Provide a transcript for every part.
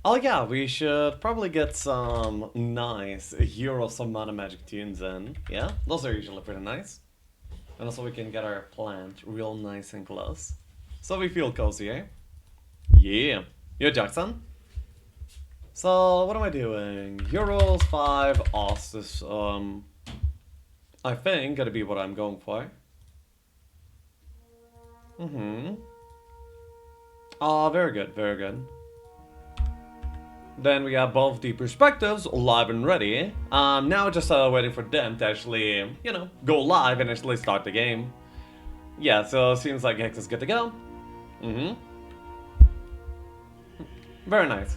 Oh yeah, we should probably get some nice Hero some Mana Magic tunes in. Yeah, those are usually pretty nice. And also we can get our plant real nice and close. So we feel cozy, eh? Yeah. Yo, Jackson. So, what am I doing? Heroes 5, Oz is, I think, gonna be what I'm going for. Mm-hmm. Ah, very good, very good. Then we have both the perspectives live and ready. Now just waiting for them to actually, go live and actually start the game. Yeah, so seems like Hex is good to go. Mm-hmm. Very nice.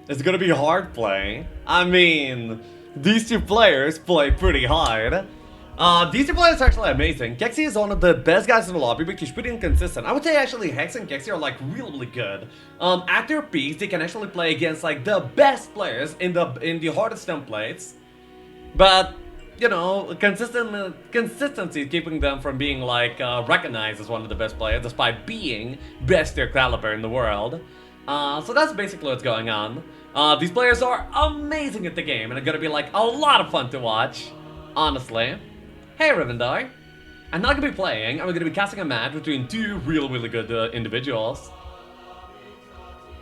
It's gonna be hard play. I mean, these two players play pretty hard. These two players are actually amazing. Keqibq is one of the best guys in the lobby because he's pretty inconsistent. I would say actually Hex and Keqibq are like really good. At their peaks, they can actually play against like the best players in the hardest templates. But consistency is keeping them from being like recognized as one of the best players, despite being best tier caliber in the world. So that's basically what's going on. These players are amazing at the game, and it's gonna be like a lot of fun to watch, honestly. Hey, Rivendar. I'm not gonna be playing. I'm gonna be casting a match between two really good individuals.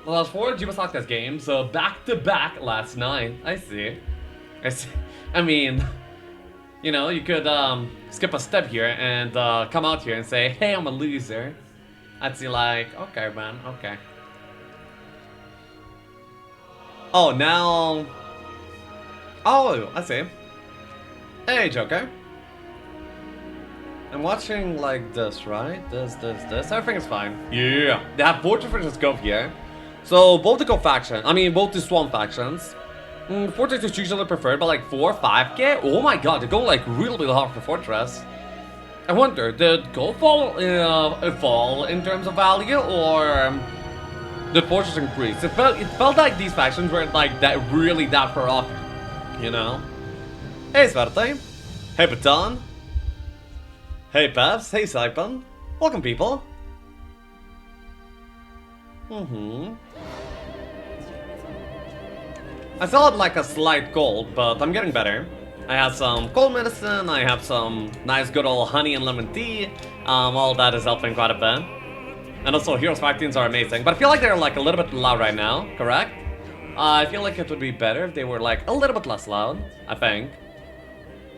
The last 4 Jebus Outcast games, so back to back last night. I see. I mean, you could skip a step here and come out here and say, hey, I'm a loser. I'd see like, okay, man, okay. Oh, now... Oh, I see. Hey, Joker. I'm watching like this, right? This. Everything is fine. Yeah. They have 4 different scope here. So both both the Swamp factions. Fortress is usually preferred, but like 4, 5k? Oh my god, they go like really hard for Fortress. I wonder, did Gold fall in terms of value, or did Fortress increase? It felt like these factions were like that far off, you know? Hey Svarte. Hey Baton. Hey Peps. Hey Saipan. Welcome people. I still have like a slight cold, but I'm getting better. I have some cold medicine, I have some nice good old honey and lemon tea. All that is helping quite a bit. And also Heroes 5 tunes are amazing, but I feel like they're like a little bit loud right now, correct? I feel like it would be better if they were like a little bit less loud, I think.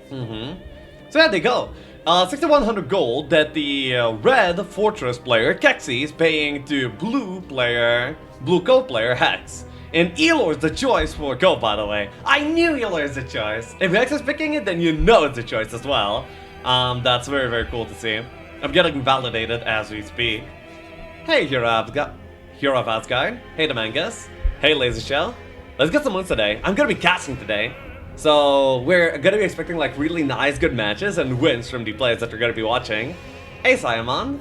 So yeah, they go. 6,100 gold that the red Fortress player Keqibq is paying to blue code player Hex. And Elor's the choice for Go, by the way. I knew Elor's the choice. If Hex is picking it, then you know it's a choice as well. That's very cool to see. I'm getting validated as we speak. Hey, Hero of Asgard. Hey, Demangus. Hey, Laser Shell. Let's get some wins today. I'm gonna be casting today. So, we're gonna be expecting like really nice, good matches and wins from the players that we're gonna be watching. Hey, Siamon.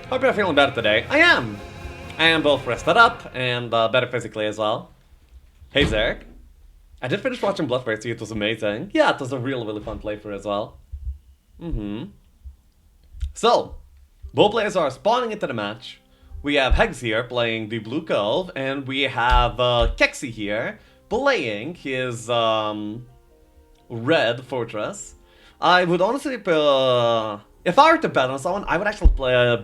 Hope you're feeling better today. I am. I am both rested up and better physically as well. Hey, Zarek. I did finish watching Bloodthirsty. It was amazing. Yeah, it was a really fun playthrough as well. So, both players are spawning into the match. We have Hex here playing the Blue Cove, and we have Keqibq here playing his Red Fortress. I would honestly, if I were to bet on someone, I would actually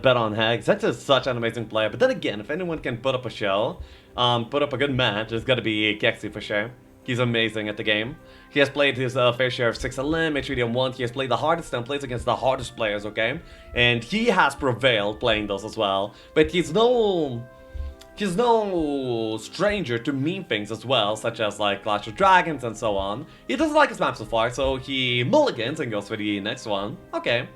bet on Hex. Hex is such an amazing player, but then again, if anyone can put up a show, put up a good match, it's gotta be Keqibq for sure. He's amazing at the game. He has played his fair share of 6LM, H3DM1, he has played the hardest templates against the hardest players, okay? And he has prevailed playing those as well. But he's no stranger to meme things as well, such as like Clash of Dragons and so on. He doesn't like his map so far, so he mulligans and goes for the next one. Okay.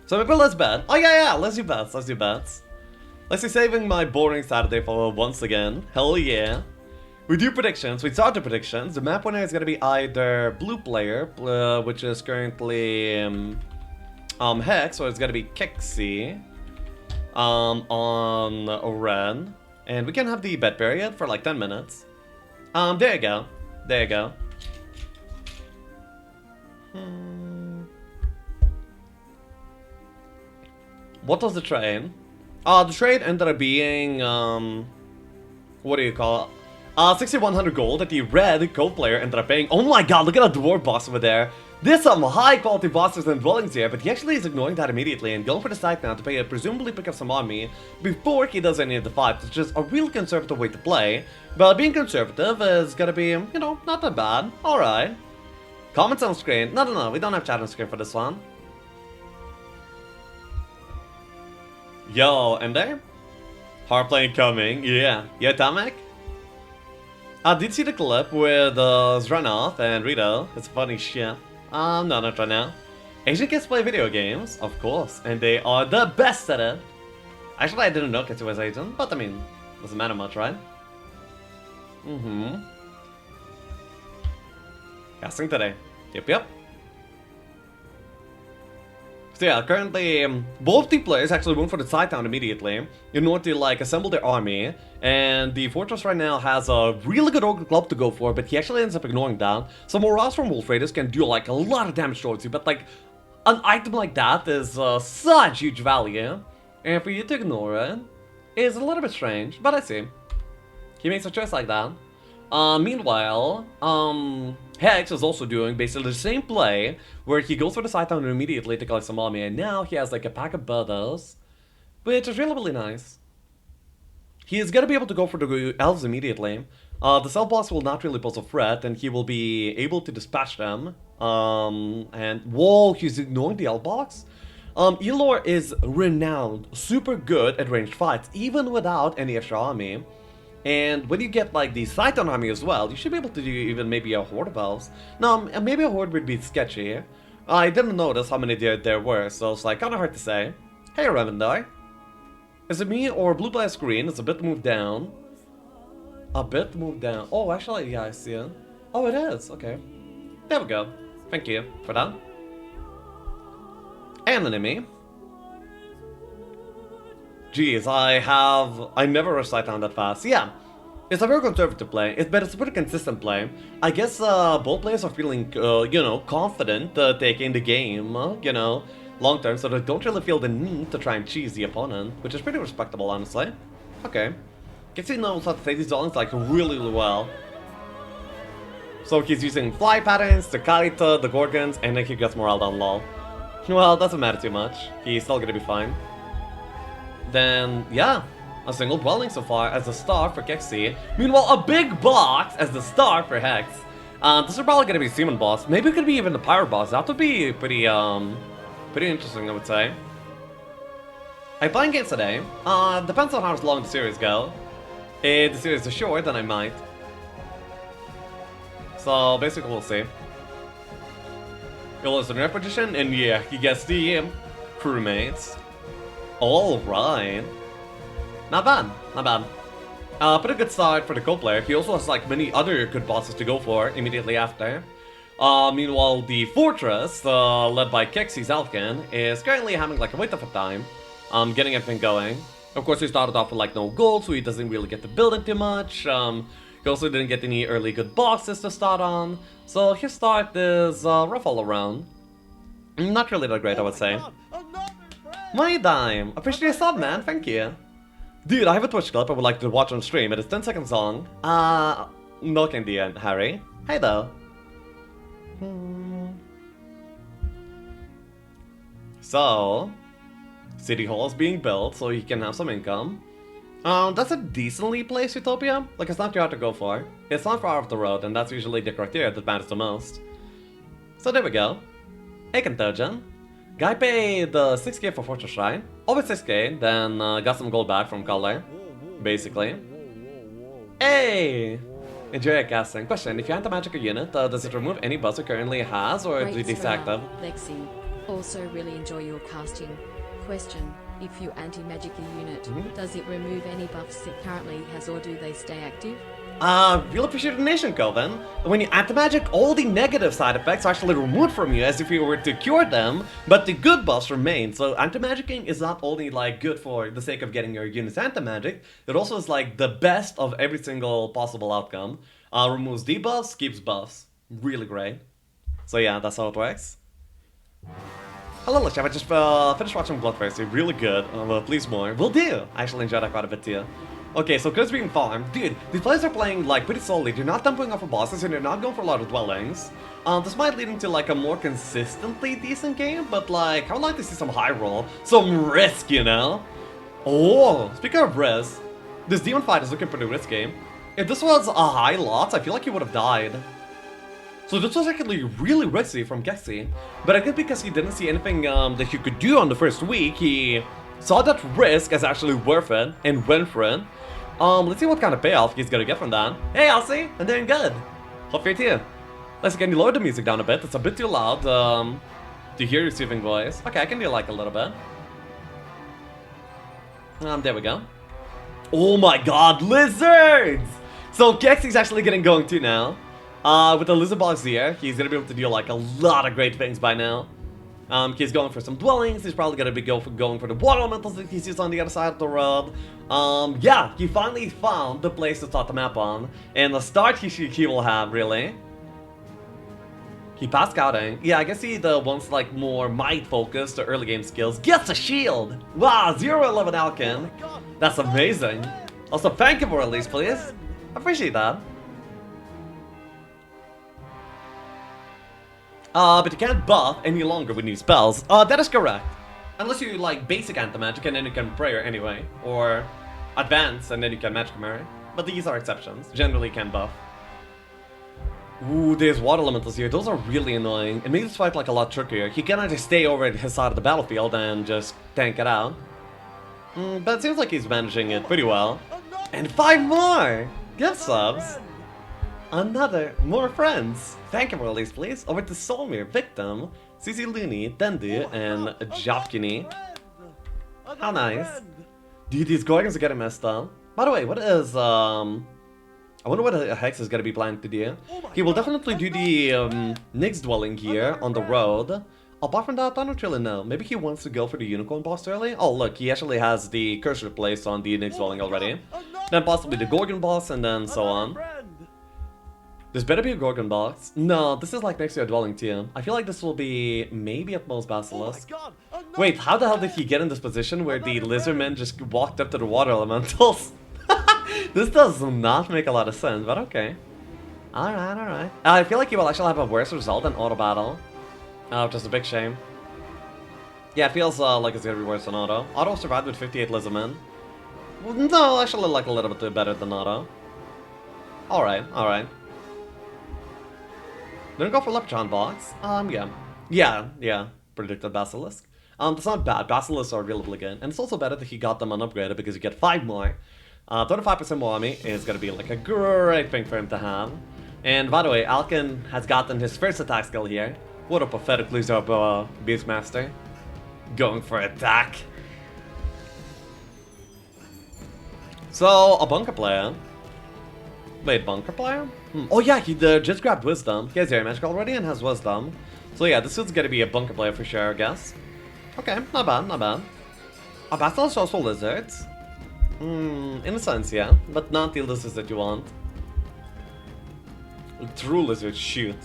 So maybe let's bet. Oh yeah, let's do bets, Let's be saving my boring Saturday for once again. Hell yeah. We do predictions, we start the predictions. The map winner is gonna be either blue player, which is currently Hex, or it's gonna be Keqibq on red. And we can have the bet period for like 10 minutes. There you go. what was the trade? The trade ended up being, what do you call it? 6100 gold that the red gold player ended up paying. Oh my god, look at that dwarf boss over there. There's some high quality bosses and dwellings here, but he actually is ignoring that immediately and going for the side now to presumably pick up some army before he does any of the fights, which is a real conservative way to play. But being conservative is gonna be, you know, not that bad. Alright. Comments on screen. No, we don't have chat on screen for this one. Yo, and there? Hard plane coming, yeah. Yeah, Tamek? Did you see the clip with Zranov and Rito? It's funny shit. No, not right now. Asian kids play video games, of course, and they are the best at it. Actually, I didn't know Ketsu was Asian, but I mean, doesn't matter much, right? Casting today. Yep. So yeah, currently, both team players actually went for the side town immediately in order to, like, assemble their army. And the fortress right now has a really good Ogre Club to go for, but he actually ends up ignoring that. So morals from Wolf Raiders can do, like, a lot of damage towards you, but, like, an item like that is such huge value. And for you to ignore it is a little bit strange, but I see. He makes a choice like that. Meanwhile, Hex is also doing basically the same play, where he goes for the side town immediately to collect some army, and now he has like a pack of birdos, which is really nice. He is gonna be able to go for the elves immediately. The cell boss will not really pose a threat, and he will be able to dispatch them. And whoa, he's ignoring the elf box? Elor is renowned, super good at ranged fights, even without any extra army. And when you get like the Scython army as well, you should be able to do even maybe a horde of elves. No, maybe a horde would be sketchy. I didn't notice how many there were, so it's like kinda hard to say. Hey Revendar. Is it me or blue by screen? It's a bit moved down. A bit moved down. Oh, actually, yeah, I see it. Oh, it is. Okay. There we go. Thank you for that. And an enemy. Jeez, I never rush Scython that fast. Yeah, it's a very conservative play, but it's a pretty consistent play. I guess both players are feeling, you know, confident taking the game, you know, long term, so they don't really feel the need to try and cheese the opponent, which is pretty respectable, honestly. Okay. Keqibq knows how to take these dwellings like really well. So he's using fly patterns, the Kalita, the Gorgons, and then he gets morale down low. Well, doesn't matter too much. He's still gonna be fine. Then, yeah, a single dwelling so far as a star for Keqibq. Meanwhile, a big box as the star for Hex. This is probably gonna be Seaman boss. Maybe it could be even the Pirate boss. That would be pretty interesting, I would say. I'm playing games today. Depends on how long the series go. If the series is short, then I might. So, basically, we'll see. He'll in repetition, and yeah, he gets the crewmates. Alright. Not bad, not bad. Pretty good start for the co-player. He also has like many other good bosses to go for immediately after. Meanwhile, the fortress, led by Keqibq Zalkin, is currently having like a bit of a time getting everything going. Of course, he started off with like no gold, so he doesn't really get to build it too much. He also didn't get any early good boxes to start on, so his start is rough all around. Not really that great, I would say. My dime! Appreciate your sub, man, thank you. Dude, I have a Twitch clip I would like to watch on stream. It is 10 seconds long. Milk in the end, Harry. Hey though. So, City Hall is being built so he can have some income. That's a decently placed utopia. Like, it's not too hard to go for. It's not far off the road, and that's usually the criteria that matters the most. So there we go. Hey, Kentojan. Guy paid 6k for Fortress Shrine. Over 6k, then got some gold back from Color. Basically. Hey! Enjoy your casting. Question, if you anti-magic a unit, does it remove any buffs it currently has, or do they deactive? Lexi, also really enjoy your casting. Question, if you anti-magic a unit, does it remove any buffs it currently has, or do they stay active? Real appreciate the donation, Kelvin. When you anti-magic, all the negative side effects are actually removed from you as if you were to cure them, but the good buffs remain. So anti-magicking is not only like good for the sake of getting your units anti-magic, it also is like the best of every single possible outcome. Removes debuffs, keeps buffs. Really great. So yeah, that's how it works. Hello, Lexiav. I just finished watching Bloodthirsty. Really good. Please more. Will do. I actually enjoyed that quite a bit too. Okay, so Chris being farmed. Dude, these players are playing like pretty solidly. They're not dumping off of bosses and they're not going for a lot of dwellings. This might lead into like a more consistently decent game, but like, I would like to see some high roll. Some risk, you know? Oh, speaking of risk, this demon fight is looking pretty risky. If this was a high lot, I feel like he would have died. So this was actually really risky from Keqibq, but I guess because he didn't see anything that he could do on the first week, he saw that risk as actually worth it and went for it. Let's see what kind of payoff he's gonna get from that. Hey Elsie, I'm doing good. Hope you're too. Let's can you lower the music down a bit? It's a bit too loud to hear your soothing voice. Okay, I can do like a little bit. There we go. Oh my god, lizards! So Keqibq's actually getting going too now. With the lizard boss here, he's gonna be able to do like a lot of great things by now. He's going for some dwellings, he's probably gonna be going for the water elementals that he sees on the other side of the road. Yeah, he finally found the place to start the map on. And the start he will have, really. He passed scouting. Yeah, I guess he the ones like more might focused or early game skills. Gets a shield! Wow, 0-11 Alkin. That's amazing. Also, thank you for at least, please. I appreciate that. But you can't buff any longer with new spells. That is correct. Unless you like basic anti-magic and then you can prayer anyway. Or advance and then you can magic mirror. But these are exceptions. Generally you can buff. Ooh, there's water elementals here. Those are really annoying. It makes this fight like a lot trickier. He cannot just stay over at his side of the battlefield and just tank it out. But it seems like he's managing it pretty well. And 5 more! Gift subs! More friends! Thank you for at least, please. Over to Solmir, Victim, Cici Looney, Tendu, and Jopkini. How nice. Dude, these Gorgons are getting messed up. By the way, what is, I wonder what Hex is gonna be planning to do. He will definitely do the, Nyx dwelling here on the road. Apart from that, I don't really know. Maybe he wants to go for the Unicorn boss early? Oh, look, he actually has the cursor placed on the Nyx dwelling already. Then possibly the Gorgon boss, and then so on. This better be a Gorgon box. No, this is like next to a dwelling too. I feel like this will be maybe at most Basilisk. Wait, how the hell did he get in this position where the lizardmen just walked up to the water elementals? This does not make a lot of sense, but okay. Alright, alright. I feel like he will actually have a worse result than auto battle. Which is a big shame. Yeah, it feels like it's gonna be worse than auto. Auto survived with 58 lizardmen. No, actually like a little bit better than auto. Alright, alright. Didn't go for Leprechaun box. Yeah. Predicted Basilisk. That's not bad. Basilisks are really good. And it's also better that he got them unupgraded because you get 5 more. 35% more army is gonna be like a great thing for him to have. And by the way, Alkin has gotten his first attack skill here. What a pathetic loser of Beastmaster. Going for attack. So, a bunker player. Wait, bunker player? Oh yeah, he just grabbed wisdom. He has area magic already and has wisdom. So yeah, this is gonna be a bunker player for sure, I guess. Okay, not bad, not bad. A battle is also lizards. In a sense, yeah, but not the lizards that you want. True lizards shoot.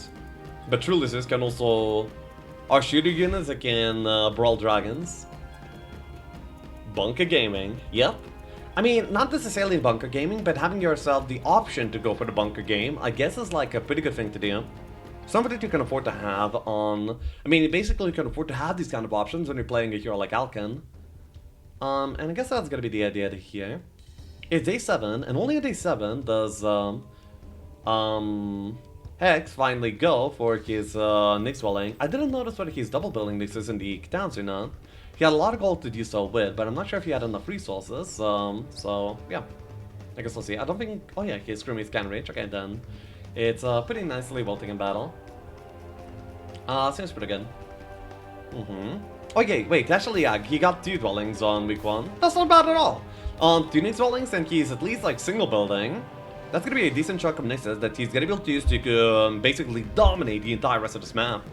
But true lizards can also are shooter units that can brawl dragons. Bunker gaming, yep. I mean, not necessarily bunker gaming, but having yourself the option to go for the bunker game, I guess is like a pretty good thing to do. Something that you can afford to have on... I mean, basically you can afford to have these kind of options when you're playing a hero like Alkin. And I guess that's gonna be the idea here. It's day 7, and only on day 7 does Hex finally go for his Nyx dwelling. I didn't notice whether he's double building Nyxes in the towns or not. He had a lot of gold to do so with, but I'm not sure if he had enough resources, so yeah. I guess we'll see. I don't think... Oh yeah, his Screamy's can reach. Okay, then. It's pretty nicely vaulting in battle. Seems pretty good. Okay, wait, actually, yeah, he got 2 dwellings on week 1. That's not bad at all. 2 Nyx dwellings, and he's at least like single building. That's gonna be a decent chunk of Nyxes that he's gonna be able to use to basically dominate the entire rest of this map.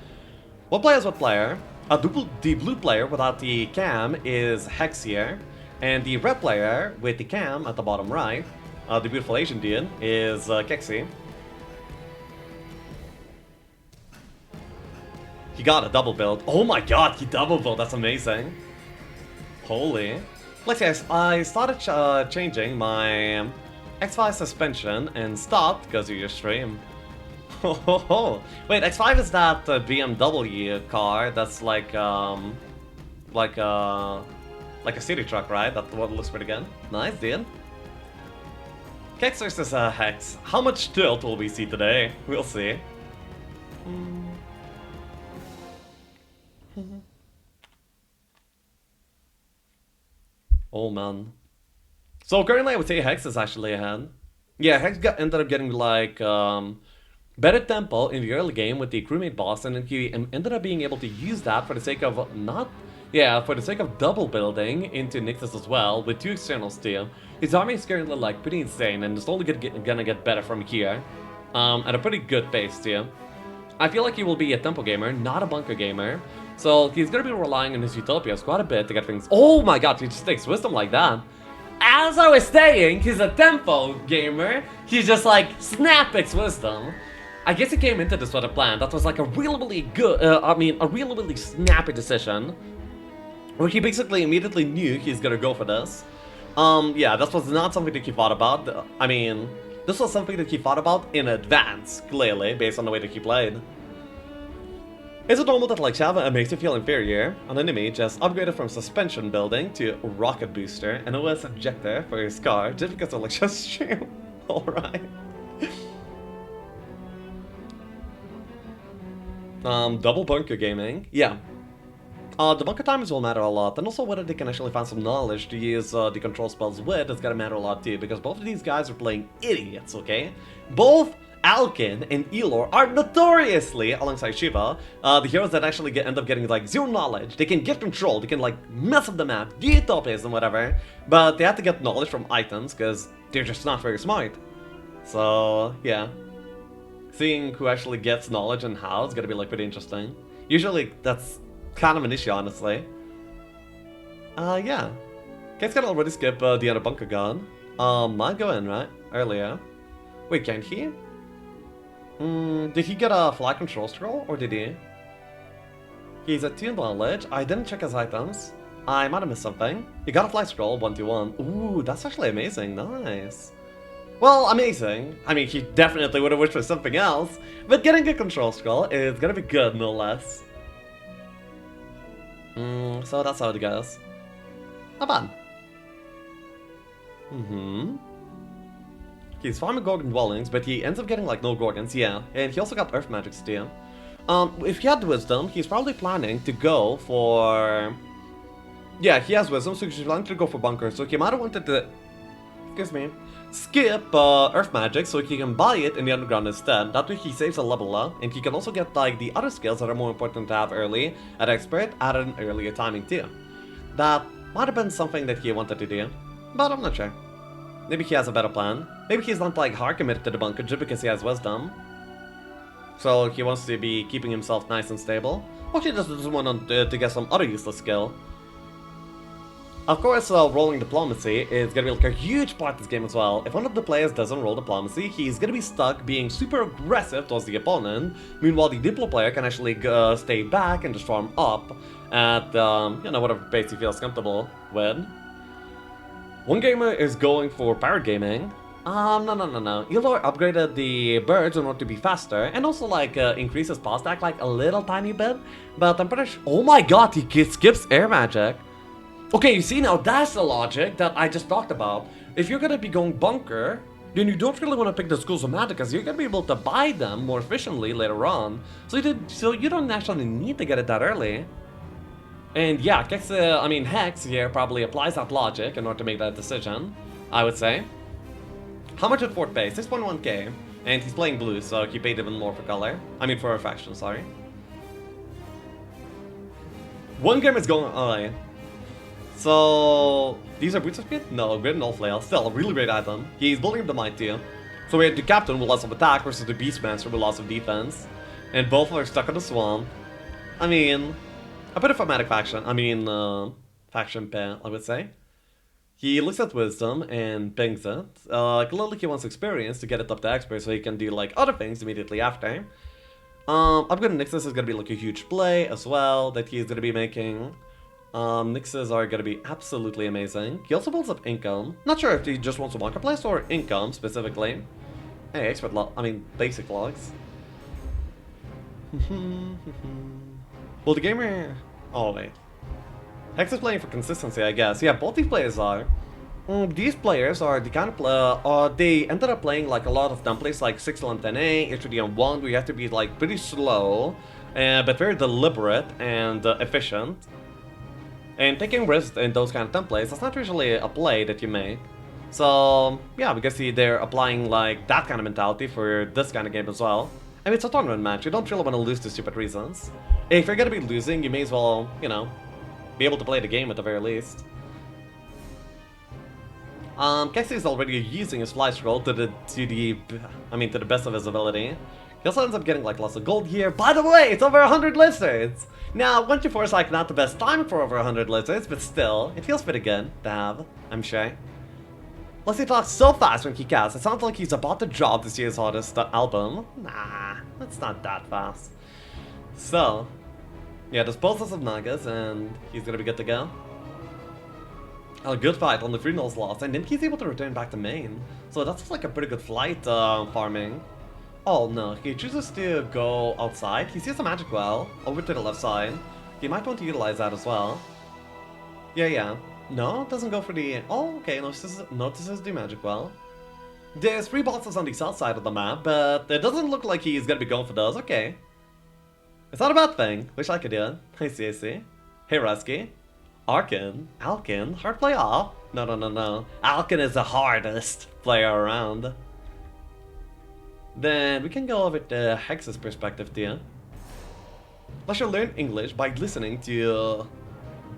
What player is what player? The blue player without the cam is Hex here, and the red player with the cam at the bottom right, the beautiful Asian dude, is Keqibq. He got a double build. Oh my god, he double build. That's amazing. Holy. Lexiav, I started changing my X5 suspension and stopped because of your stream. Wait, X5 is that BMW car that's like a city truck, right? That one looks pretty good. Nice, dude. Hex6 versus Hex. How much tilt will we see today? We'll see. Oh man. So currently I would say Hex is actually ahead. Yeah, Hex ended up getting like better tempo in the early game with the crewmate boss, and then he ended up being able to use that for the sake of for the sake of double building into Nixus as well, with 2 externals too. His army is currently like pretty insane, and it's only gonna get better from here, at a pretty good pace too. I feel like he will be a tempo gamer, not a bunker gamer, so he's gonna be relying on his utopias quite a bit to get things. Oh my god, he just takes wisdom like that. As I was saying, he's a tempo gamer. He's just like snap picks wisdom. I guess he came into this with a plan. That was like a really good, a really snappy decision. Where he basically immediately knew he's gonna go for this. Yeah, this was not something that he thought about. I mean, this was something that he thought about in advance, clearly, based on the way that he played. Is it normal that Lexiav makes you feel inferior? An enemy just upgraded from suspension building to rocket booster and OS ejector for his car just because of Lexiav's stream. Alright. Double bunker gaming. Yeah. The bunker timers will matter a lot, and also whether they can actually find some knowledge to use the control spells with is gonna matter a lot too, because both of these guys are playing idiots, okay? Both Alkin and Elor are notoriously, alongside Shiva, the heroes that actually end up getting like 0 knowledge. They can get control, they can like mess up the map, do utopias and whatever, but they have to get knowledge from items because they're just not very smart. So, yeah. Seeing who actually gets knowledge and how is gonna be like pretty interesting. Usually that's kind of an issue, honestly. Yeah. Kate's gonna already skip the other bunker gun. Might go in, right? Earlier. Wait, can't he? Did he get a flag control scroll, or did he? He's at 2 knowledge. I didn't check his items. I might have missed something. He got a flag scroll, 121. Ooh, that's actually amazing. Nice. Well, amazing. I mean, he definitely would have wished for something else, but getting a control scroll is gonna be good, no less. So that's how it goes. Not bad. He's farming Gorgon dwellings, but he ends up getting like no Gorgons, yeah. And he also got Earth Magics too. If he had Wisdom, he's probably planning to go for... Yeah, he has Wisdom, so he's planning to go for Bunker. So he might have wanted to... Excuse me. Skip Earth Magic so he can buy it in the Underground instead. That way he saves a level up, and he can also get like the other skills that are more important to have early at Expert at an earlier timing too. That might have been something that he wanted to do, but I'm not sure. Maybe he has a better plan. Maybe he's not like hard committed to the bunker just because he has Wisdom. So he wants to be keeping himself nice and stable. Or he just doesn't want to get some other useless skill. Of course, rolling Diplomacy is gonna be like a huge part of this game as well. If one of the players doesn't roll Diplomacy, he's gonna be stuck being super aggressive towards the opponent. Meanwhile, the Diplo player can actually stay back and just farm up at, you know, whatever pace he feels comfortable with. One gamer is going for Pirate Gaming. No. Elor upgraded the birds in order to be faster, and also like increases pass stack like a little tiny bit. But I'm pretty sure. Oh my god, he skips air magic. Okay, you see now that's the logic that I just talked about. If you're gonna be going bunker, then you don't really want to pick the schools of magic because you're gonna be able to buy them more efficiently later on. So you don't actually need to get it that early. And yeah, Hex here probably applies that logic in order to make that decision, I would say. How much did Fort pay? 6.1k. And he's playing blue, so he paid even more for color. I mean, for a faction, sorry. One game is going... Oh, yeah. So... These are Boots of Speed? No, Great Null Flail. Still, a really great item. He's building up the Might too. So we had the Captain with lots of attack versus the Beastmaster with lots of defense. And both are stuck in the swamp. I mean... A bit of a Matic faction. Faction pair, I would say. He looks at Wisdom and pings it. Clearly he wants experience to get it up to Expert so he can do like other things immediately after. Upgrading Nixes is gonna be like a huge play as well that he's gonna be making. Nixes are gonna be absolutely amazing. He also builds up income. Not sure if he just wants a marketplace or income specifically. Hey, expert log. I mean, basic logs. Well, the gamer. Oh wait. Hex is playing for consistency, I guess. Yeah, both these players are. These players are the kind of they ended up playing like a lot of templates like 6-1 10A, H2D1, where you have to be like pretty slow, but very deliberate and efficient. And taking risks in those kind of templates, that's not usually a play that you make. So yeah, we can see they're applying like that kind of mentality for this kind of game as well. I mean, it's a tournament match, you don't really want to lose to stupid reasons. If you're gonna be losing, you may as well, you know, be able to play the game at the very least. Keqibq is already using his fly scroll to the best of his ability. He also ends up getting like lots of gold here. By the way, it's over 100 lizards! Now, 124 is like not the best time for over 100 lizards, but still, it feels pretty good to have, I'm sure. Plus he talks so fast when he casts, it sounds like he's about to drop this year's hottest album. Nah, that's not that fast. So, yeah, disposes of Nagas and he's gonna be good to go. A good fight on the 3-0 slots, and then he's able to return back to main. So that's like a pretty good flight farming. Oh no, he chooses to go outside. He sees a magic well over to the left side. He might want to utilize that as well. Yeah. No, doesn't go for the... Oh, okay, notices the magic well. There's 3 bosses on the south side of the map, but it doesn't look like he's gonna be going for those. Okay. It's not a bad thing. Wish I could do it. I see. Hey, Rusky. Alkin, hard play off? No. Alkin is the hardest player around. Then we can go over to Hex's perspective too. Let's learn English by listening to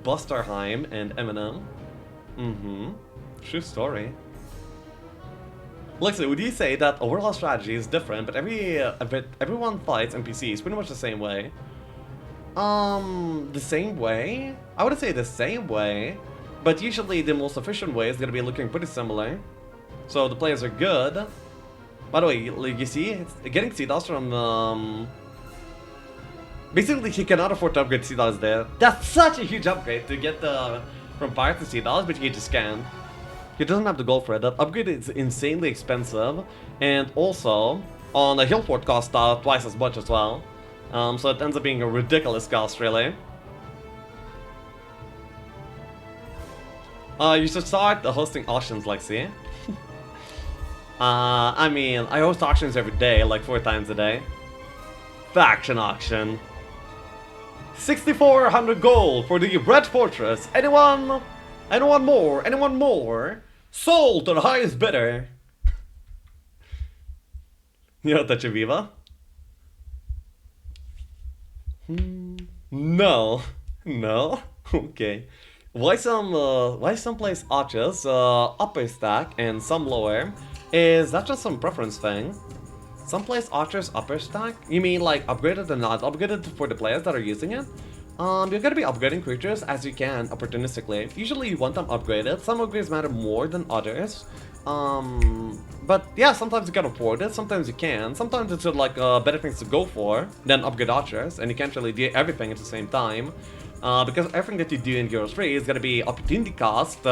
Busterheim and Eminem. True story. Lexi, would you say that overall strategy is different, but everyone fights NPCs pretty much the same way? The same way? I wouldn't say the same way, but usually the most efficient way is gonna be looking pretty similar. So the players are good. By the way, you see, it's getting CDOS from, basically he cannot afford to upgrade CDOS there. That's such a huge upgrade to get from Pirate to CDOS, but he just can't. He doesn't have the gold for it. That upgrade is insanely expensive, and also, on a hill fort costs twice as much as well. So it ends up being a ridiculous cost, really. You should start hosting auctions, Lexi. I mean, I host auctions every day, like 4 times a day. Faction auction. 6,400 gold for the Red Fortress. Anyone more? Sold to the highest bidder. You know Keqibq? No. Okay. Why some place archers upper stack and some lower? Is that just some preference thing? Some place archers upper stack? You mean like upgraded and not upgraded for the players that are using it? You're gonna be upgrading creatures as you can opportunistically. Usually you want them upgraded. Some upgrades matter more than others. But yeah, sometimes you can afford it, sometimes you can. Sometimes it's like better things to go for than upgrade archers, and you can't really do everything at the same time. Because everything that you do in Heroes 3 is gonna be opportunity cost,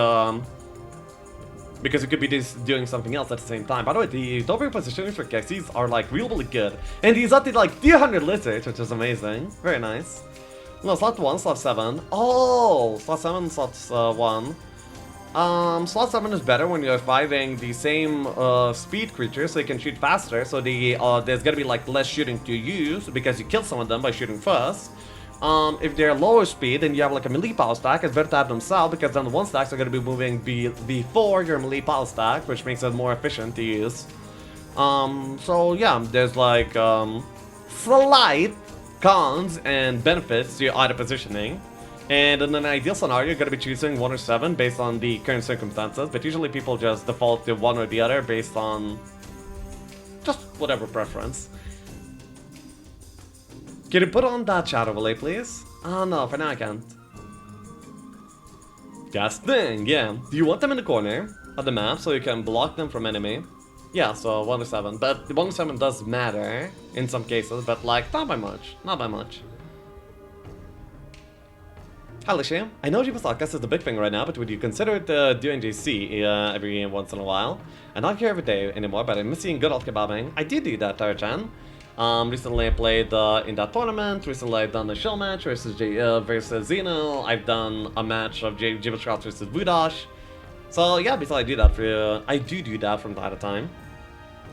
because you could be doing something else at the same time. By the way, the top positionings for Keqibq are like really good. And he's up to like 200 lizards, which is amazing. Very nice. No, slot 1, slot 7. Oh, slot 7, slot 1. Slot 7 is better when you're fighting the same speed creatures, so you can shoot faster. So there's gonna be like less shooting to use because you kill some of them by shooting first. If they're lower speed and you have like a melee power stack, it's better to have them south because then the 1 stacks are gonna be moving before your melee power stack, which makes it more efficient to use. So yeah, there's like slight cons and benefits to either positioning. And in an ideal scenario, you're going to be choosing 1 or 7 based on the current circumstances, but usually people just default to 1 or the other based on just whatever preference. Can you put on that chat overlay, please? No, for now I can't. Casting, yeah. Do you want them in the corner of the map so you can block them from enemy? Yeah, so 1 to 7. But 1 to 7 does matter in some cases, but like, not by much. Not by much. Hi, Lexiav. I know Jebus Outcast is the big thing right now, but would you consider doing JC every once in a while? I'm not here every day anymore, but I'm missing good old kebabbing. I did do that, Tarjan. Recently I played in that tournament. Recently I've done a shell match versus Zeno. I've done a match of Jebus versus Vudash. So yeah, basically I do that for I do that from time to time.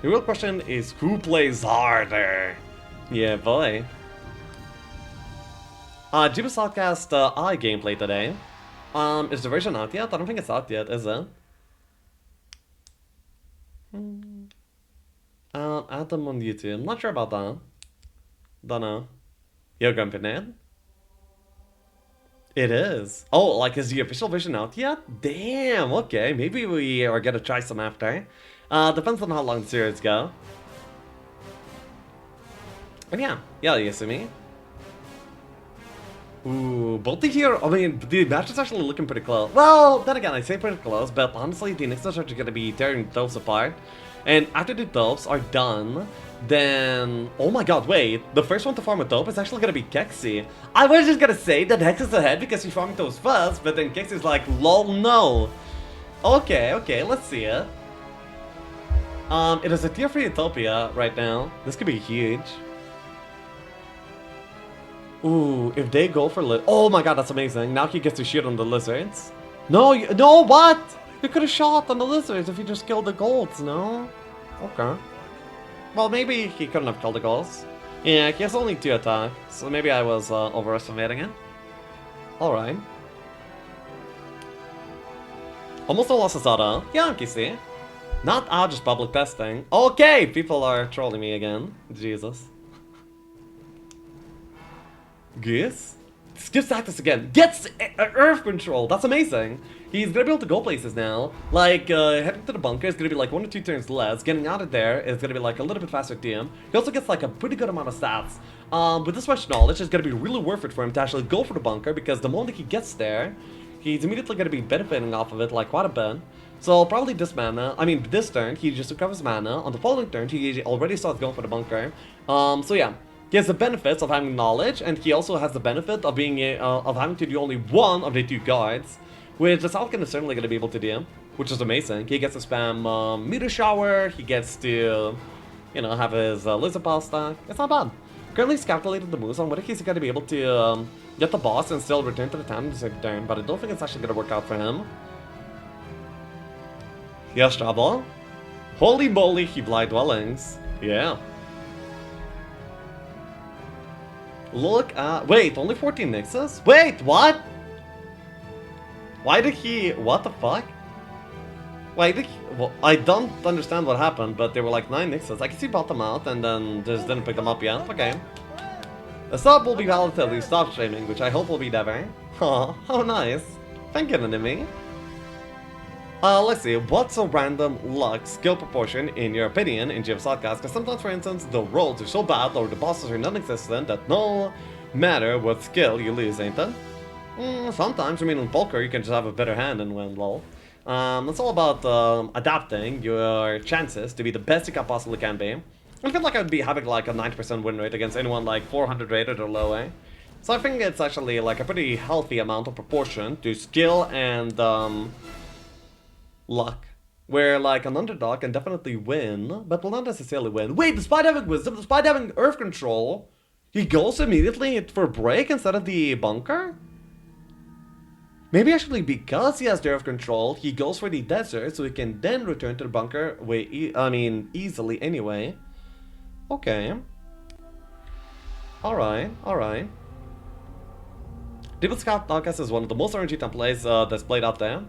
The real question is who plays harder? Yeah, boy. Jebus Outcast I gameplay today. Is the version out yet? I don't think it's out yet, is it? Add them on YouTube. I'm not sure about that. Don't know. You're going to It is. Oh, like, is the official version out yet? Damn, okay. Maybe we are gonna try some after. Depends on how long the series go. And yeah, you see me. Ooh, both the here, I mean, the match is actually looking pretty close. Well, then again, I say pretty close, but honestly, the Nixers are gonna be tearing those apart. And after the dopes are done, then... Oh my god, wait. The first one to farm a dope is actually gonna be Keqibq. I was just gonna say that Hex is ahead because she's farming those first, but then Keqibq is like, lol, no. Okay, let's see it. It is a tier 3 Utopia right now. This could be huge. Ooh, if they go for oh my god, that's amazing. Now he gets to shoot on the lizards. No, no, what? You could have shot on the lizards if you just killed the golds, no? Okay. Well, maybe he couldn't have killed the golds. Yeah, he has only 2 attacks, so maybe I was overestimating it. Alright. Almost all lost his HotA. Yeah, I can see. Not out, just public testing. Okay, people are trolling me again. Jesus. Goose? Skips Actus again. Gets Earth Control. That's amazing. He's gonna be able to go places now. Like, heading to the bunker is gonna be like 1 or 2 turns less. Getting out of there is gonna be like a little bit faster to him. He also gets like a pretty good amount of stats. With this much knowledge, it's gonna be really worth it for him to actually go for the bunker because the moment he gets there, he's immediately gonna be benefiting off of it like quite a bit. So probably this turn, he just recovers mana. On the following turn, he already starts going for the bunker. So yeah. He has the benefits of having knowledge, and he also has the benefit of being of having to do only one of the 2 guards, which the Falcon is certainly going to be able to do, which is amazing. He gets to spam Meteor Shower, he gets to, you know, have his Lizard Ball stack. It's not bad. Currently he's calculated the moves on whether he's going to be able to get the boss and still return to the town in the same turn, but I don't think it's actually going to work out for him. Yes, trouble. Holy moly, he blind dwellings. Yeah. Look at... Wait, only 14 Nixes? Wait, what? Why did he... What the fuck? Why did he... Well, I don't understand what happened, but there were like 9 Nixes. I can see bought them out and then just didn't pick them up yet. Okay. The sub will be valid till we stop streaming, which I hope will be never. Aw, how nice. Thank you, enemy. Let's see, what's a random luck skill proportion in your opinion in Jebus Outcast? Because sometimes, for instance, the rolls are so bad or the bosses are non-existent that no matter what skill you lose, ain't it? Sometimes, I mean, in poker you can just have a better hand and win, lol. It's all about adapting your chances to be the best you can possibly can be. I feel like I'd be having like a 90% win rate against anyone like 400 rated or lower. So I think it's actually like a pretty healthy amount of proportion to skill and luck, where like an underdog can definitely win, but will not necessarily win. Wait, despite having wisdom, despite having earth control, he goes immediately for break instead of the bunker? Maybe actually because he has the earth control, he goes for the desert so he can then return to the bunker easily anyway. Okay. Alright. Jebus Outcast is one of the most RNG templates that's played out there.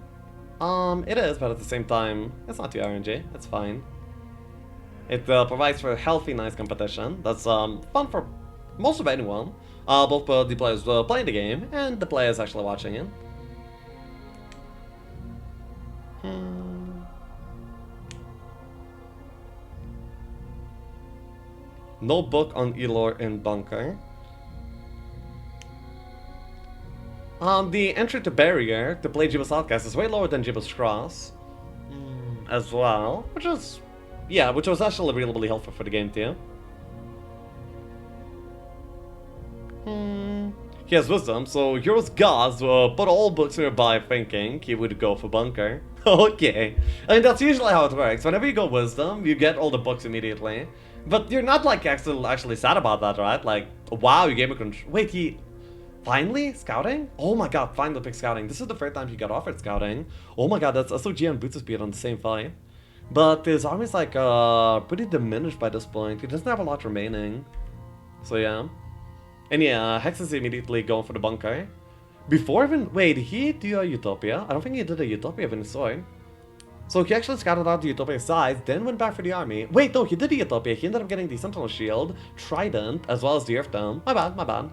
It is, but at the same time, it's not too RNG. It's fine. It provides for healthy, nice competition. That's fun for most of anyone. Both the players playing the game and the players actually watching it. No book on Elor in bunker. The entry to barrier to play Jebus Outcast is way lower than Jebus Cross as well, which is Yeah, which was actually really, really helpful for the game too. He has wisdom, so here's Gaz, put all books nearby thinking he would go for bunker. Okay. I mean, that's usually how it works. Whenever you go wisdom, you get all the books immediately. But you're not, like, actually sad about that, right? Like, wow, you gave me control. Wait, he... Finally? Scouting? Oh my god, finally picked scouting. This is the third time he got offered scouting. Oh my god, that's SOG and Boots speed on the same fight. But his army's, like, pretty diminished by this point. He doesn't have a lot remaining. So, yeah. And yeah, Hex is immediately going for the bunker. Before even... Wait, did he do a Utopia? I don't think he did a Utopia when he saw it. So he actually scouted out the Utopia size, then went back for the army. Wait, no, he did the Utopia. He ended up getting the Sentinel Shield, Trident, as well as the Earth Dome. My bad, my bad.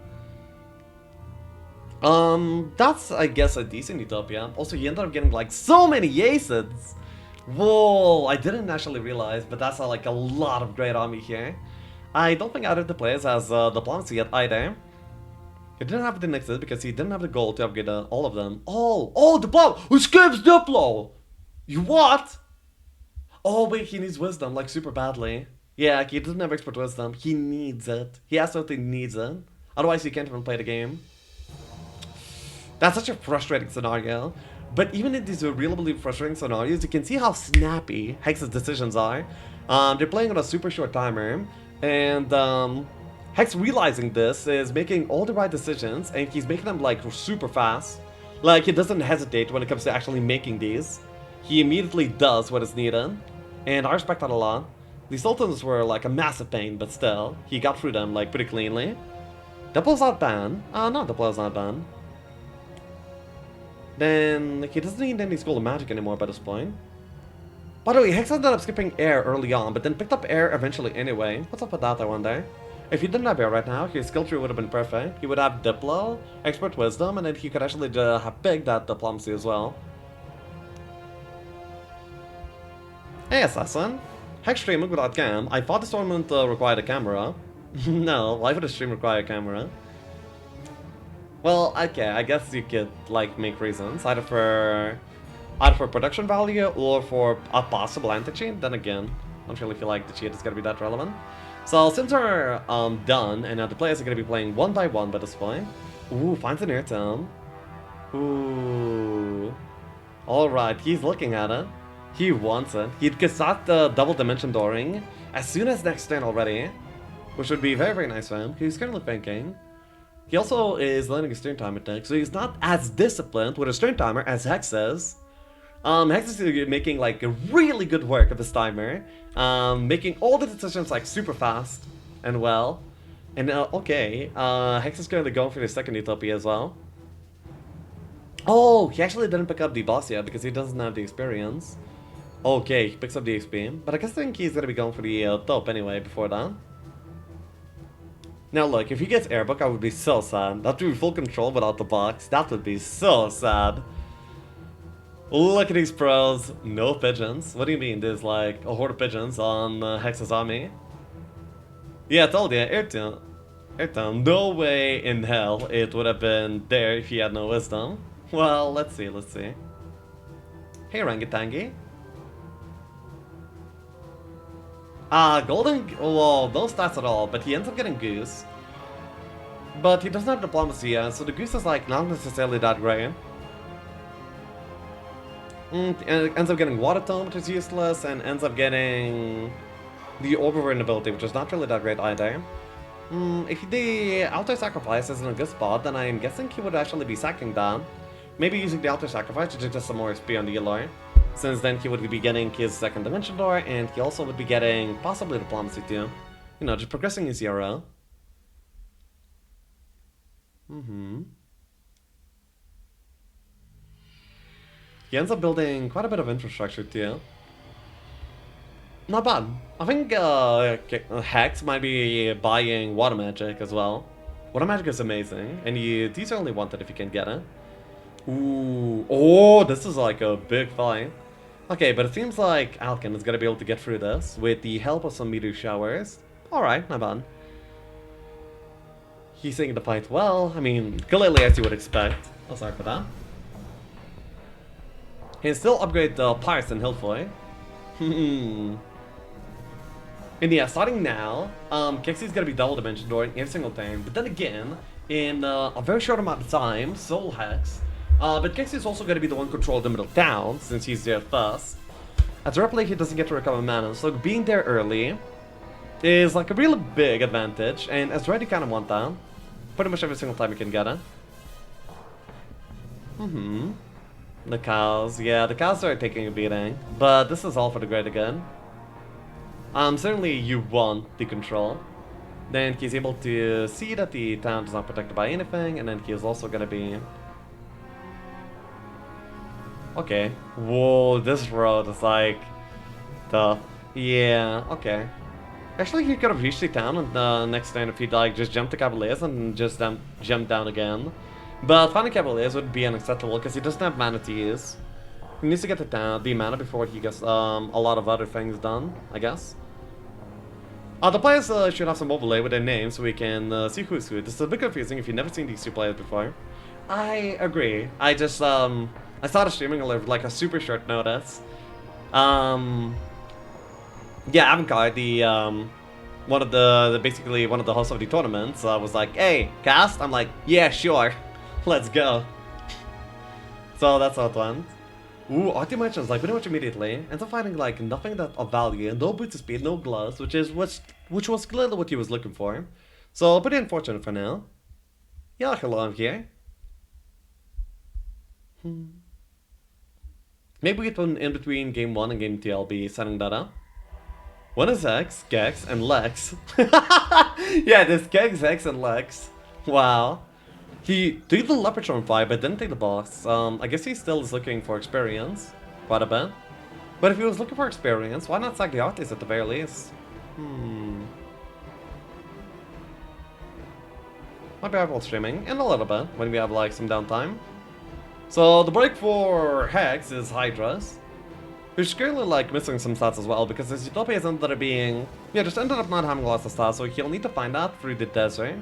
That's, I guess, a decent Utopia. Also, he ended up getting, like, so many acids! Whoa, I didn't actually realize, but that's, like, a lot of great army here. I don't think either of the players has diplomacy yet either. He didn't have the Nixes because he didn't have the gold to upgrade all of them. Oh, Diplo! Who skips Diplo? You what? Oh, wait, he needs wisdom, like, super badly. Yeah, he doesn't have expert wisdom. He needs it. He absolutely needs it. Otherwise, he can't even play the game. That's such a frustrating scenario. But even in these really frustrating scenarios, you can see how snappy Hex's decisions are. They're playing on a super short timer. And Hex realizing this is making all the right decisions, and he's making them like super fast. Like, he doesn't hesitate when it comes to actually making these. He immediately does what is needed, and I respect that a lot. The Sultans were like a massive pain, but still, he got through them like pretty cleanly. Diplo's not banned. No, Diplo's not banned. Then he doesn't need any School of Magic anymore by this point. By the way, Hex ended up skipping air early on, but then picked up air eventually anyway. What's up with that, I wonder? If he didn't have air right now, his skill tree would have been perfect. He would have Diplo, Expert Wisdom, and then he could actually have picked that Diplomacy as well. Hey, Assassin. Hex streaming without cam. I thought this tournament required a camera. No, why would a stream require a camera? Well, okay, I guess you could, like, make reasons. Either for production value or for a possible anti-cheat. Then again, I don't really feel like the cheat is gonna be that relevant. So sims are done, and the players are gonna be playing one by one by this point. Ooh, finds an air town. Ooh. Alright, he's looking at it. He wants it. He could start the double dimension dooring as soon as next turn already, which would be very, very nice for him. He's currently thinking. He also is learning a turn timer tech, so he's not as disciplined with his turn timer as Hex is. Hex is making like a really good work of his timer, making all the decisions like super fast and well. And okay, Hex is currently going for the second Utopia as well. Oh, he actually didn't pick up the boss yet because he doesn't have the experience. Okay, he picks up the XP, but I guess I think he's gonna be going for the top anyway before that. Now look, if he gets airbook, I would be so sad. That would be full control without the box. That would be so sad. Look at these pros. No pigeons. What do you mean? There's like a horde of pigeons on Hex's army. Yeah, I told you. Airtown. Airtown. No way in hell it would have been there if he had no wisdom. Well, let's see, let's see. Hey, Rangitangi. Golden... Whoa, no stats at all, but he ends up getting Goose. But he doesn't have Diplomacy yet, so the Goose is like not necessarily that great. And it ends up getting Water Tome, which is useless, and ends up getting the Overburn ability, which is not really that great either. If the Outer Sacrifice is in a good spot, then I'm guessing he would actually be sacking that. Maybe using the Outer Sacrifice to get just some more XP on the Elor. Since then he would be getting his second dimension door, and he also would be getting possibly Diplomacy too. You know, just progressing his ERO. He ends up building quite a bit of infrastructure too. Not bad. I think Hex might be buying Water Magic as well. Water Magic is amazing, and you certainly want it if you can get it. Ooh, oh, this is like a big fight. Okay, but it seems like Alkin is gonna be able to get through this with the help of some meteor showers. Alright, not bad. He's taking the fight well. I mean, clearly as you would expect. Oh, sorry for that. He can still upgrade the Pirates and Hillfoy. And yeah, starting now, Keqibq is gonna be double dimension door in every single time. But then again, in a very short amount of time, Soul Hex. But Keqibq is also gonna be the one controlling the middle town, since he's there first. As a replay, he doesn't get to recover mana, so being there early is like a really big advantage. And as Red, you kind of want that. Pretty much every single time you can get it. The cows, yeah, the cows are taking a beating, but this is all for the greater good. Certainly you want the control. Then he's able to see that the town is not protected by anything, and then he's also gonna be... Okay. Whoa, this road is like... tough. Yeah, okay. Actually, he could have reached the town on the next turn if he like just jumped the Cavaliers and just jumped down again. But finding Cavaliers would be unacceptable because he doesn't have mana to use. He needs to get the mana before he gets a lot of other things done, I guess. The players should have some overlay with their names so we can see who's who. This is a bit confusing if you've never seen these two players before. I agree. I just, I started streaming like a super short notice. Yeah, Avantgarde, the, one of the, basically one of the hosts of the tournaments, was like, hey, cast? I'm like, yeah, sure. Let's go. So that's how it went. Ooh, Artie mentions like pretty much immediately. Ends up finding like nothing that of value, no boots of speed, no gloves, which was clearly what he was looking for. So pretty unfortunate for now. Yeah, hello, I'm here. Maybe in between game 1 and game 2 I'll be setting that up. One is Hex, Kex, and Lex. Yeah, there's Kex, Hex, and Lex. Wow. He took the Leopard Charm fight, but didn't take the boss. I guess he still is looking for experience. Quite a bit. But if he was looking for experience, why not sack the artist at the very least? Might be able streaming in a little bit when we have like some downtime. So the break for Hex is Hydra's, who's currently like missing some stats as well because his Utopia ended up being, yeah, just ended up not having lots of stats, so he'll need to find that through the desert.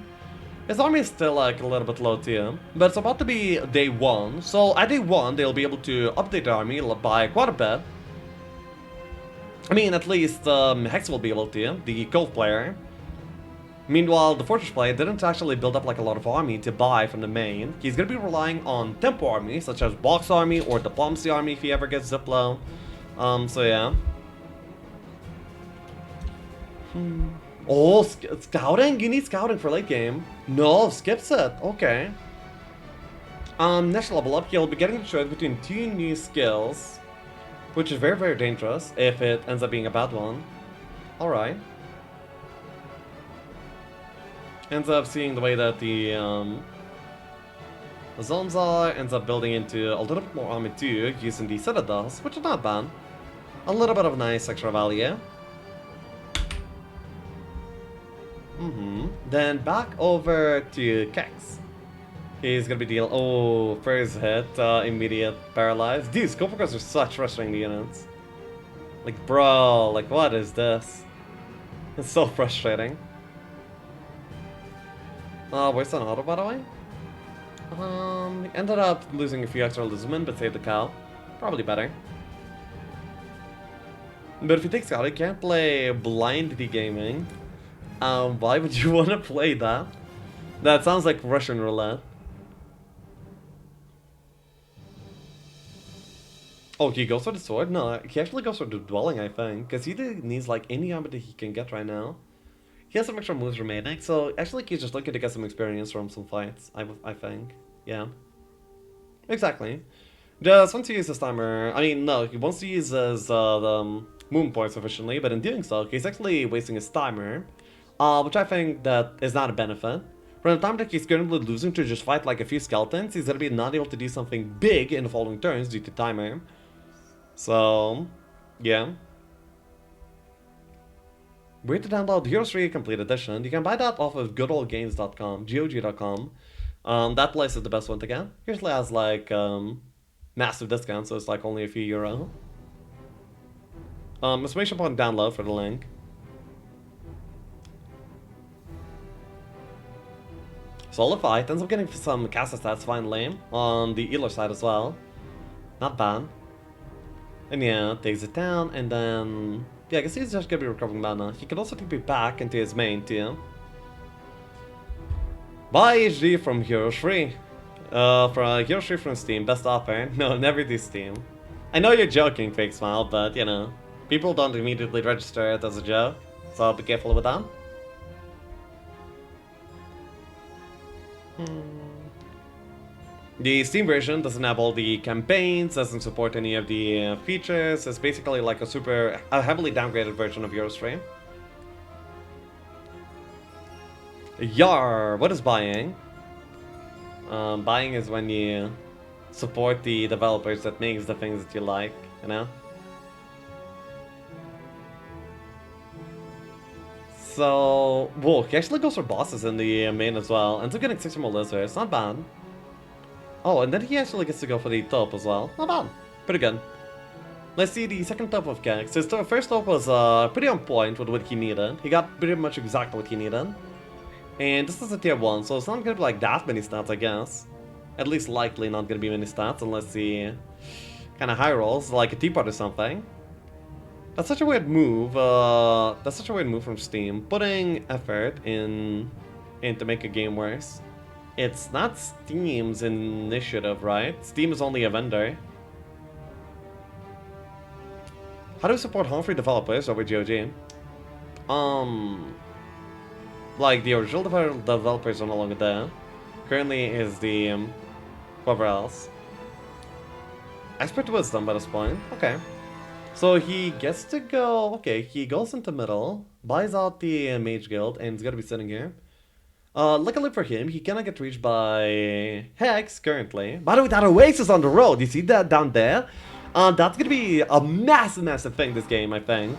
His army is still like a little bit low too, but it's about to be day 1, so at day 1 they'll be able to update the army by quite a bit. I mean, at least Hex will be able to, the Cove player. Meanwhile, the Fortress player didn't actually build up like a lot of army to buy from the main. He's gonna be relying on tempo army, such as Box army or Diplomacy army if he ever gets Ziplo. So yeah. Oh, scouting? You need scouting for late game. No, skips it. Okay. Next level up, he'll be getting a choice between 2 new skills, which is very, very dangerous if it ends up being a bad one. Alright. Ends up seeing the way that the zones are, ends up building into a little bit more army too, using the citadels, which is not bad. A little bit of nice extra value. Then back over to Kex. He's gonna be dealing. Oh, first hit, immediate paralyzed. Dude, Keqibq are such frustrating units. Like, bro, like, what is this? It's so frustrating. Where's an auto, by the way? Ended up losing a few extra Luzman, but saved the cow. Probably better. But if you take Scout, you can't play Blind Gaming. Why would you want to play that? That sounds like Russian roulette. Oh, he goes for the sword? No, he actually goes for the dwelling, I think. Because he needs like any armor that he can get right now. He has some extra moves remaining, so actually he's just looking to get some experience from some fights, I think. Yeah. Exactly. Just once he uses his timer, I mean, no, he wants to use his the moon points efficiently, but in doing so, he's actually wasting his timer. Which I think that is not a benefit. From the time that he's currently losing to just fight like a few skeletons, he's gonna be not able to do something big in the following turns due to timer. So, yeah. Where to download Heroes 3 Complete Edition? You can buy that off of goodoldgames.com, GOG.com. That place is the best one to get. Usually has like massive discounts, so it's like only a few euro. Exclamation point download for the link. Solid fight, ends up getting some CASTS stats finally, on the healer side as well. Not bad. And yeah, takes it down, and then Yeah, I guess he's just gonna be recovering mana. He can also take me back into his main too. Buy HD from Hero 3. From Hero 3 from Steam, best offer. No, never do Steam. I know you're joking, Fake Smile, but you know, people don't immediately register it as a joke, so be careful with that. The Steam version doesn't have all the campaigns, doesn't support any of the features. It's basically like a heavily downgraded version of Hero 3. Yar, what is buying? Buying is when you support the developers that makes the things that you like, you know? So, whoa, he actually goes for bosses in the main as well. Ends up getting 6 more lizards, not bad. Oh, and then he actually gets to go for the top as well. Not bad. Pretty good. Let's see the second top of Keqibq. His first top was pretty on point with what he needed. He got pretty much exactly what he needed. And this is a tier 1, so it's not gonna be like that many stats, I guess. At least likely not gonna be many stats unless he kind of high rolls, like a teapot or something. That's such a weird move. That's such a weird move from Steam. Putting effort in to make a game worse. It's not Steam's initiative, right? Steam is only a vendor. How do we support home-free developers over GOG? Like the original developers are no longer there. Currently is the whoever else. Expert Wisdom by this point. Okay. So he gets to go. Okay, he goes into middle, buys out the Mage Guild, and he's gonna be sitting here. Luckily for him, he cannot get reached by Hex currently. By the way, that Oasis on the road, you see that down there? That's gonna be a massive thing this game, I think.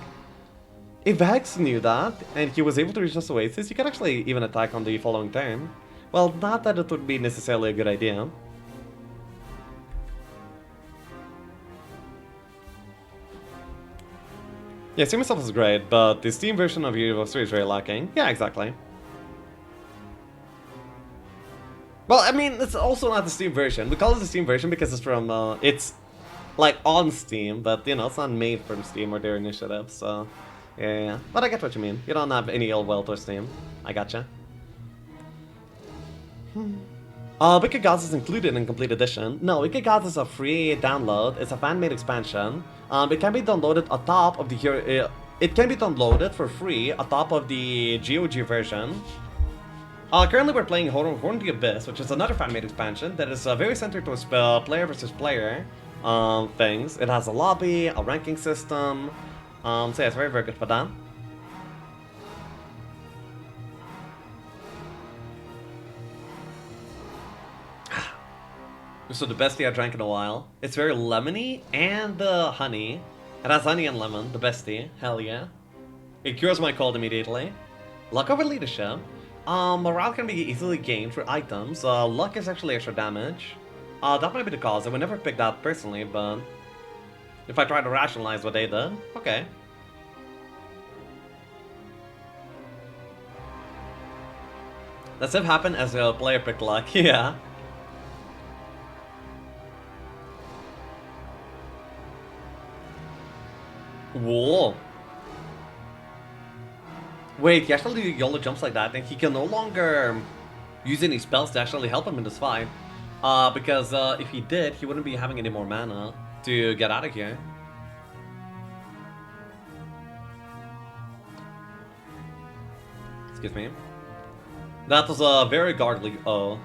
If Hex knew that, and he was able to reach this Oasis, he could actually even attack on the following turn. Well, not that it would be necessarily a good idea. Yeah, Steam itself is great, but the Steam version of Hero 3 is very lacking. Yeah, exactly. Well, I mean, it's also not the Steam version. We call it the Steam version because it's from, it's like on Steam, but you know, it's not made from Steam or their initiative, so yeah. But I get what you mean. You don't have any ill will towards Steam. I gotcha. Wicked Gods is included in Complete Edition. No, Wicked Gods is a free download. It's a fan-made expansion. It can be downloaded atop of the Hero. It can be downloaded for free atop of the GOG version. Currently we're playing Horn of the Abyss, which is another fan-made expansion that is very centered towards player versus player things. It has a lobby, a ranking system, so yeah, it's very good for that. So the bestie I drank in a while. It's very lemony and honey. It has honey and lemon, the bestie. Hell yeah. It cures my cold immediately. Luck over leadership. Morale can be easily gained for items. Luck is actually extra damage. That might be the cause. I would never pick that personally, but if I try to rationalize what they did, okay. That's if happen as a player pick luck, yeah. Whoa. Wait, he actually YOLO jumps like that, and he can no longer use any spells to actually help him in this fight. Because if he did, he wouldn't be having any more mana to get out of here. Excuse me. That was a very godly. Oh.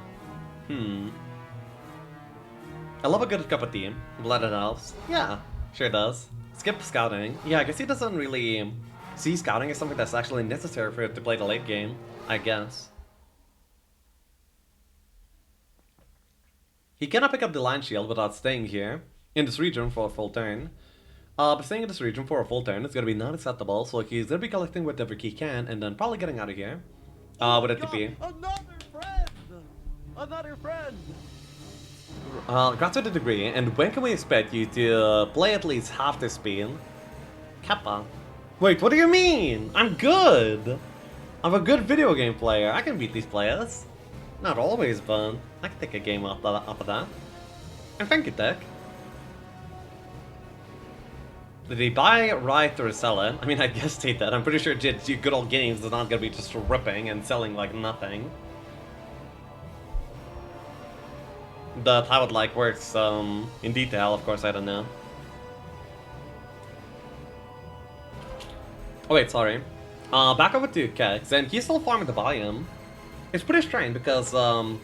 I love a good cup of tea. Blooded elves. Yeah, sure does. Skip scouting. Yeah, I guess he doesn't really see scouting as something that's actually necessary for it to play the late game, I guess. He cannot pick up the Lion Shield without staying here in this region for a full turn. But staying in this region for a full turn is going to be not acceptable, so he's going to be collecting whatever he can and then probably getting out of here with a TP. Another friend! Another friend! Congrats with the degree, and when can we expect you to play at least half the speed? Kappa. Wait, what do you mean? I'm good! I'm a good video game player. I can beat these players. Not always, but I can take a game off of that. And thank you, Tech. Did he buy right or sell it? I mean, I guess they did. I'm pretty sure good old games is not gonna be just ripping and selling like nothing. But how it like works in detail, of course, I don't know. Oh wait, sorry. Back over to Keqibq, and he's still farming the volume. It's pretty strange because oh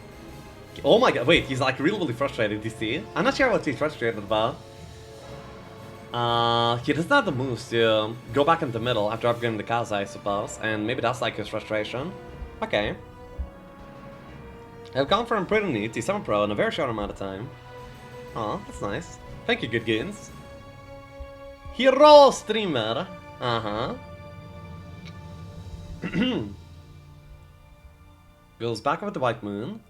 my god, wait, he's like really frustrated, you see? I'm not sure what he's frustrated about. He doesn't have the moves to go back in the middle after upgrading the CASTS, I suppose, and maybe that's like his frustration. Okay. I've gone from pretty neat to 7 Pro in a very short amount of time. Aw, that's nice. Thank you, good games. Hero streamer. Uh-huh. Goes back over the White Moon.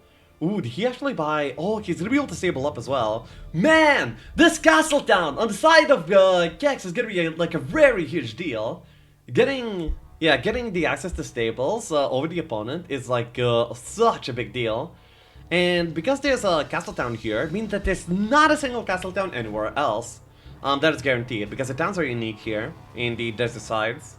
Ooh, did he actually buy... Oh, he's gonna be able to stable up as well. Man! This castle town on the side of Keqibq is gonna be like a very huge deal. Getting the access to stables over the opponent is like such a big deal. And because there's a castle town here, it means that there's not a single castle town anywhere else. That is guaranteed, because the towns are unique here in the desert sides.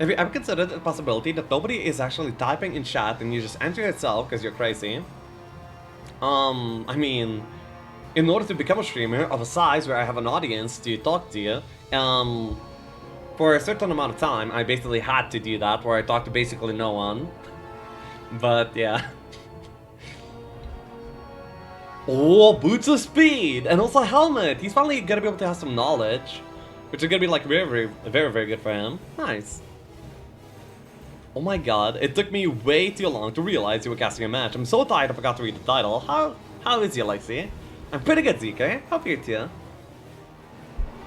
Have you ever considered the possibility that nobody is actually typing in chat and you just answer yourself because you're crazy? I mean, in order to become a streamer of a size where I have an audience to talk to you, for a certain amount of time, I basically had to do that, where I talked to basically no one. But, yeah. Oh, boots of speed! And also a helmet! He's finally gonna be able to have some knowledge, which is gonna be like very good for him. Nice. Oh my god, it took me way too long to realize you were casting a match. I'm so tired I forgot to read the title. How is you, Lexi? I'm pretty good, ZK. Hope you're too.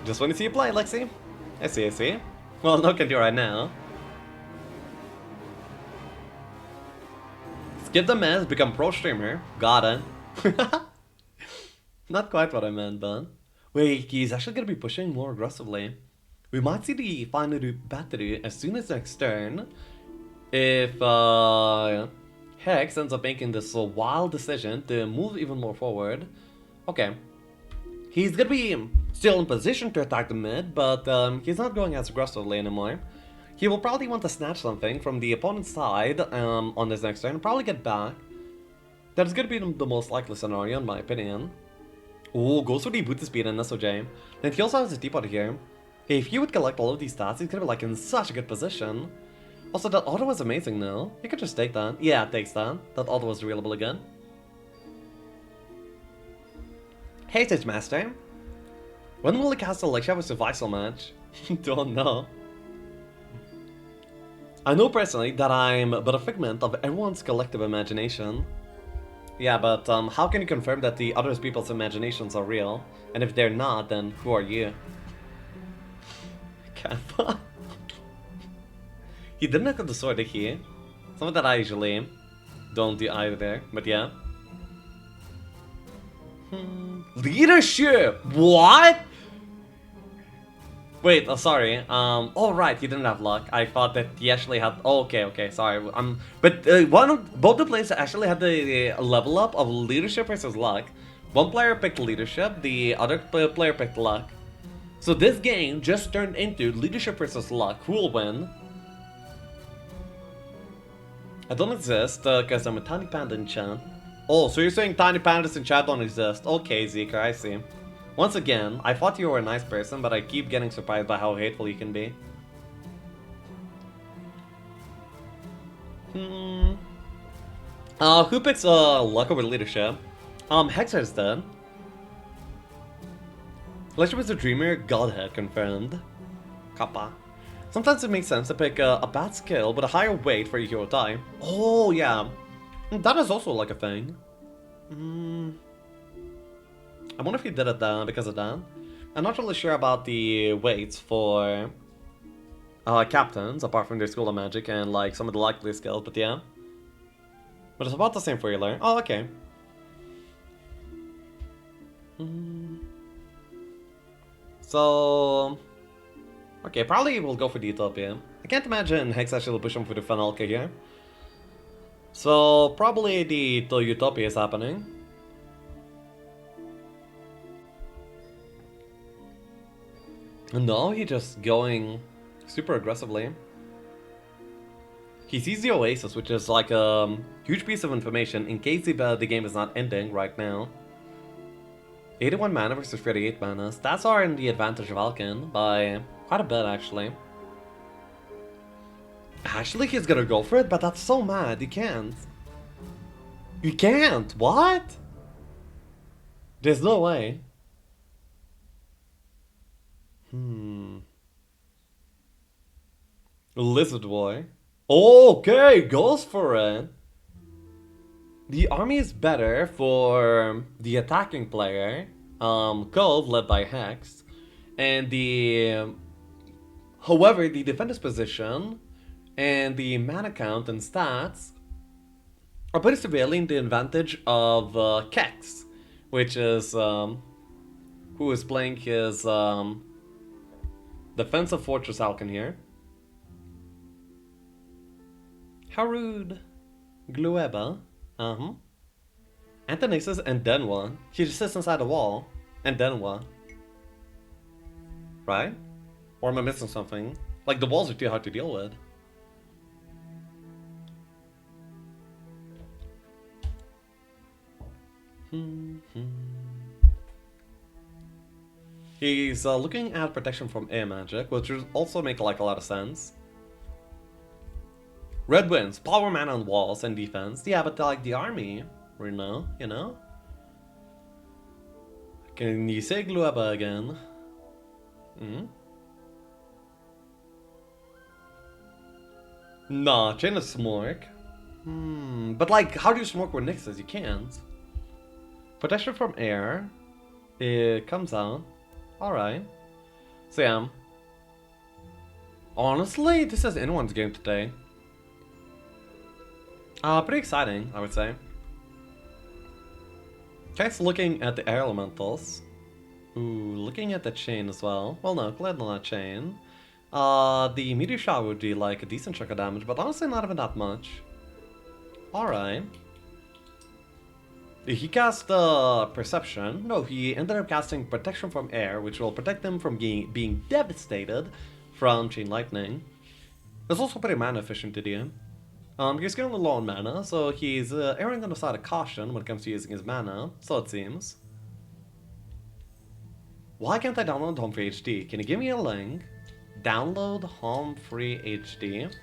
Just want to see you play, Lexi. I see. Well, no can do right now. Skip the mess, become pro streamer. Got it. Not quite what I meant, but... Wait, he's actually gonna be pushing more aggressively. We might see the final battery as soon as next turn. If Hex ends up making this wild decision to move even more forward. Okay. He's gonna be still in position to attack the mid, but he's not going as aggressively anymore. He will probably want to snatch something from the opponent's side on this next turn, probably get back. That is gonna be the most likely scenario in my opinion. Oh, goes for the boot speed and SOJ. And he also has a teapot here. If he would collect all of these stats, he's gonna be like in such a good position. Also, that auto was amazing now. You could just take that. Yeah, it takes that. That auto was reliable again. Hey, Stage Master. When will the cast a Lexiav vs Survival match? Don't know. I know personally that I'm but a figment of everyone's collective imagination. Yeah, but how can you confirm that the other people's imaginations are real? And if they're not, then who are you? Kappa. He didn't have the sword, did he? Something that I usually don't do either, but yeah. Leadership! What? Wait, oh sorry. Oh right, he didn't have luck. I thought that he actually had. Oh, okay, sorry. But both the players actually had the level up of leadership versus luck. One player picked leadership, the other player picked luck. So this game just turned into leadership versus luck. Who will win? I don't exist because I'm a tiny panda in chat. Oh, so you're saying tiny pandas in chat don't exist? Okay, Zika, I see. Once again, I thought you were a nice person, but I keep getting surprised by how hateful you can be. Who picks luck over leadership? Hex6 is dead. Lexiav is a dreamer, godhead confirmed. Kappa. Sometimes it makes sense to pick a bad skill but a higher weight for your hero type. Oh yeah, that is also like a thing. I wonder if he did it because of that. I'm not really sure about the weights for captains, apart from their school of magic and like some of the likely skills, but yeah. But it's about the same for healer. Oh, okay. So... Okay, probably we'll go for the Utopia. I can't imagine Hex actually push him for the Fanalka here. So, probably the Utopia is happening. No, he just going super aggressively. He sees the Oasis, which is like a huge piece of information in case the game is not ending right now. 81 mana versus 38 mana. Stats are in the advantage of Alkin by quite a bit, actually. Actually, he's gonna go for it, but that's so mad. You can't. You can't! What? There's no way. Lizard Boy. Okay, goes for it. The army is better for the attacking player, Cove, led by Hex, and however, the defender's position and the mana count and stats are pretty severely in the advantage of Keqibq, which is who is playing his defensive fortress Alkin here. How rude. Glueba. Antonixus and then what? He just sits inside the wall. And then what? Right? Or am I missing something? Like, the walls are too hard to deal with. He's looking at protection from air magic, which would also make like a lot of sense. Red wins, power mana on walls and defense. Yeah, but like the army, you know? Can you say Glueba again? Nah, chain of smoke. But like, how do you smoke with Nixes? You can't. Protection from air. It comes out. Alright. So yeah. Honestly, this is anyone's game today. Pretty exciting, I would say. Kite's looking at the air elementals. Ooh, looking at the chain as well. Well, no, gladly not chain. The meteor shot would be like a decent chunk of damage, but honestly not even that much. Alright. He cast Perception. No, he ended up casting Protection from Air, which will protect him from being devastated from Chain Lightning. It's also pretty mana efficient to do. He's getting a little low on mana, so he's erring on the side of caution when it comes to using his mana, so it seems. Why can't I download Home Free HD? Can you give me a link? Download Home Free HD.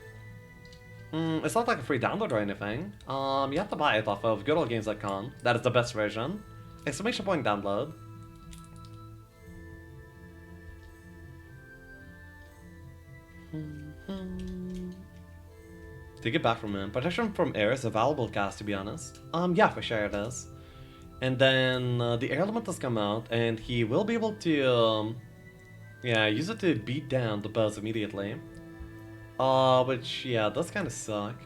It's not like a free download or anything. You have to buy it off of goodoldgames.com. That is the best version. Exclamation point download. Take it back from him. Protection from air is a valuable cast, to be honest. Yeah, for sure it is. And then the air elementals come out, and he will be able to, yeah, use it to beat down the boss immediately. Which, yeah, does kind of suck.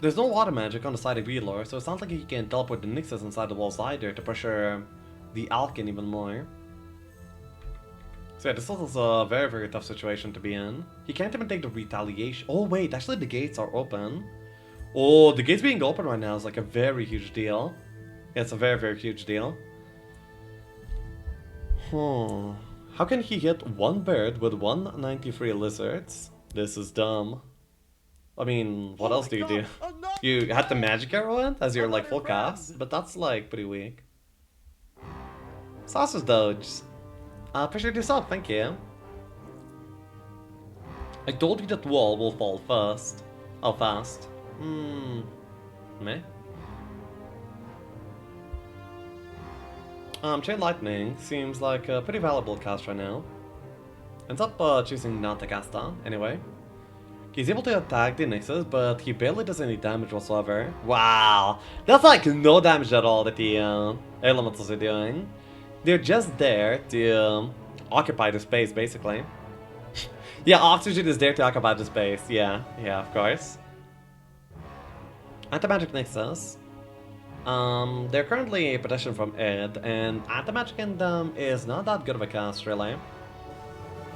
There's no water magic on the side of Velor, so it's not like he can teleport the Nixes inside the walls either to pressure the Alkin even more. So yeah, this is a very, very tough situation to be in. He can't even take the retaliation. Oh wait, actually the gates are open. Oh, the gates being open right now is like a very huge deal. Yeah, it's a very, very huge deal. How can he hit one bird with 193 lizards? This is dumb. I mean, what else do you do? You had the magic arrow in as your like full cast, but that's like pretty weak. Saucer's doge. Appreciate yourself, thank you. I told you that wall will fall first. How fast? Meh. Chain Lightning seems like a pretty valuable cast right now. Ends up choosing not to cast on, anyway. He's able to attack the Nixes, but he barely does any damage whatsoever. Wow! That's like no damage at all that the elementals are doing. They're just there to occupy the space, basically. Yeah, oxygen is there to occupy the space. Yeah, of course. Anti-magic Nixes. They're currently protection from Ed, and Anti-magic in them is not that good of a cast, really.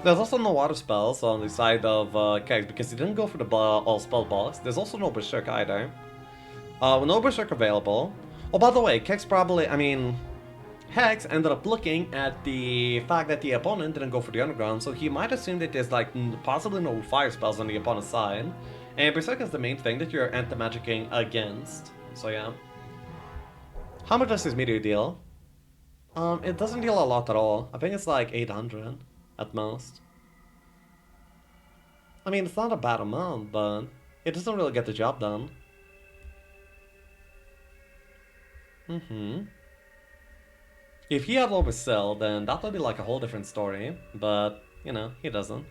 There's also no water spells on the side of Keqibq because he didn't go for the all spell box. There's also no Berserk either. With no Berserk available. Oh, by the way, Keqibq probably, I mean, Hex ended up looking at the fact that the opponent didn't go for the underground, so he might assume that there's like possibly no fire spells on the opponent's side. And Berserk is the main thing that you're anti-magicking against. So yeah. How much does this meteor deal? It doesn't deal a lot at all. I think it's like 800 at most. I mean, it's not a bad amount, but it doesn't really get the job done. If he had oversell, then that would be like a whole different story, but, you know, he doesn't.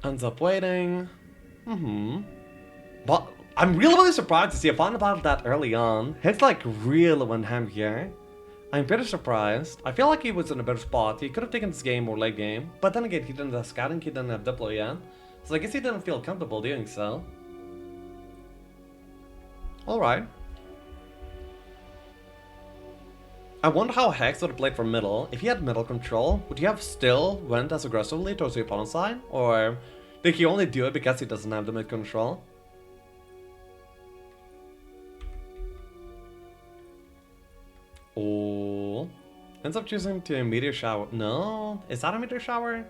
Ends up waiting. But I'm really surprised to see a final battle that early on. Hex like really went ham here. I'm pretty surprised. I feel like he was in a better spot. He could have taken this game or late game, but then again, he didn't have scouting, he didn't have Diplo yet. So I guess he didn't feel comfortable doing so. Alright. I wonder how Hex would have played for middle. If he had middle control, would he have still went as aggressively towards the opponent's side? Or did he only do it because he doesn't have the mid control? Oh, ends up choosing to meteor shower. No, is that a meteor shower?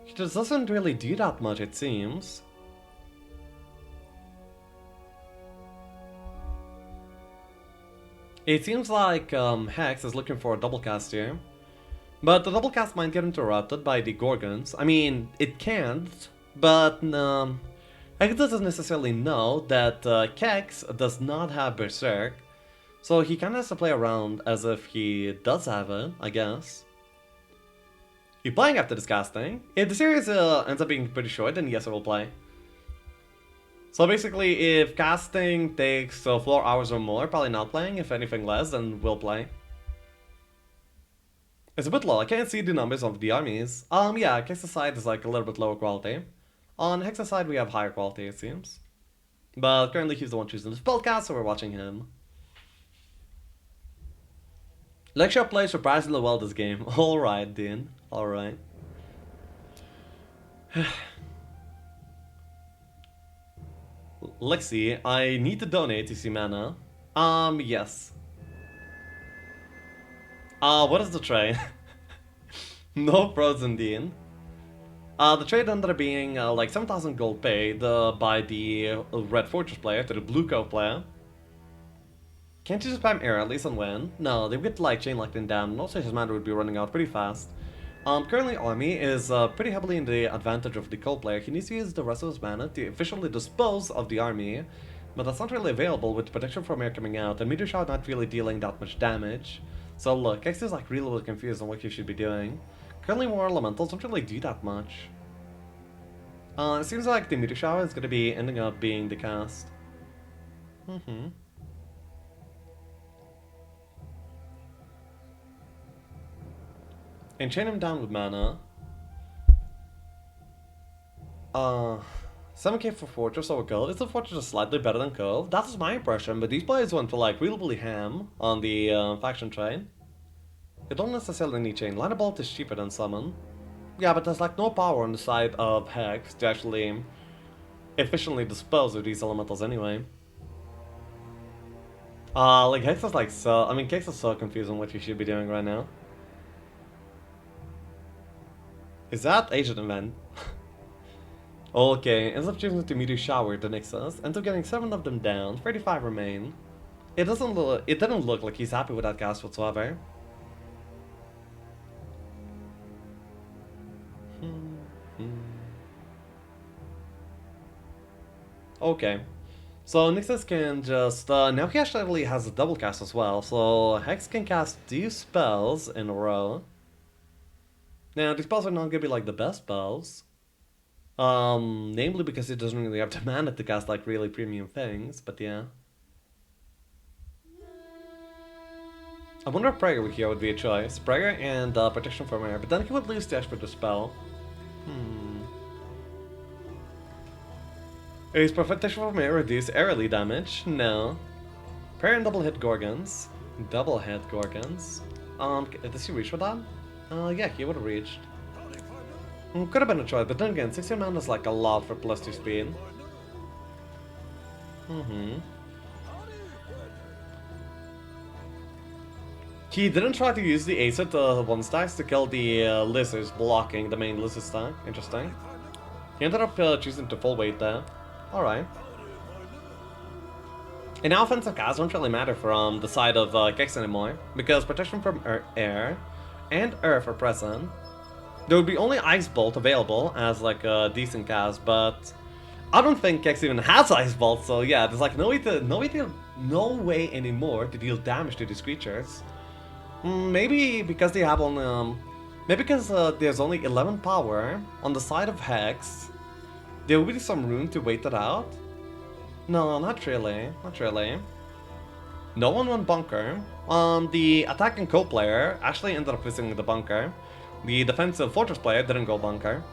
He just doesn't really do that much, it seems. It seems like Hex is looking for a double cast here. But the double cast might get interrupted by the Gorgons. I mean, it can't, but Hex doesn't necessarily know that Keqibq does not have Berserk. So he kinda has to play around as if he does have it, I guess. He's playing after this casting. If the series ends up being pretty short, then yes, it will play. So basically, if casting takes 4 hours or more, probably not playing. If anything less, then we'll play. It's a bit low. I can't see the numbers of the armies. Yeah, Keqibq's side is like a little bit lower quality. On Hex's side, we have higher quality, it seems. But currently, he's the one choosing the spellcast, so we're watching him. Lexiav plays surprisingly well this game. Alright, Dean. Alright. Lexi, I need to donate to see mana. Yes. What is the trade? No frozen Dean. The trade ended up being like 7,000 gold paid by the Red Fortress player to the Blue Cove player. Can't you just spam air at least and win? No, they would get like chain locked in down, and also his mana would be running out pretty fast. Currently Army is pretty heavily in the advantage of the Cold player. He needs to use the rest of his mana to officially dispose of the army, but that's not really available with protection from air coming out, and Meteor Shower not really dealing that much damage. So look, X is like really confused on what he should be doing. Currently more elementals don't really do that much. It seems like the Meteor Shower is going to be ending up being the cast. And chain him down with mana. 7k for Fortress over Cove. Is the Fortress just slightly better than Cove? That was my impression, but these players went for like really ham on the faction trade. You don't necessarily need chain. Line of Bolt is cheaper than Summon. Yeah, but there's like no power on the side of Hex to actually efficiently dispose of these elementals anyway. Like Hex is like so. I mean, Keqibq is so confused on what you should be doing right now. Is that Asian event? Okay, ends up choosing to Meteor Shower the Nexus, ends up getting 7 of them down, 35 remain. It didn't look like he's happy with that cast whatsoever. Okay. So Nexus can just now he actually has a double cast as well, so Hex can cast 2 spells in a row. Now, these spells are not gonna be like the best spells. Namely because it doesn't really have the mana to cast like really premium things, but yeah. I wonder if Prayer here would be a choice. Prayer and Protection from Air, but then he would lose Dash for the spell. Is Protection from Air reduce airly damage? No. Prayer and double hit Gorgons. Double hit Gorgons. Does he reach for that? Yeah, he would have reached. Could have been a choice, but then again, 16 mana is like a lot for +2 speed. He didn't try to use the ace at the one stacks to kill the lizards blocking the main lizard stack. Interesting. He ended up choosing to full weight there. Alright. And now offensive casts don't really matter from the side of Keqibq anymore, because protection from air and earth are present. There would be only Ice Bolt available as like a decent cast, but I don't think Keqibq even has Ice Bolt, so yeah, there's like no way anymore to deal damage to these creatures. Maybe because they have only maybe because there's only 11 power on the side of Hex. There will be some room to wait that out. No, not really. Not really. No one went bunker. The attacking co-player actually ended up visiting the bunker. The defensive fortress player didn't go bunker.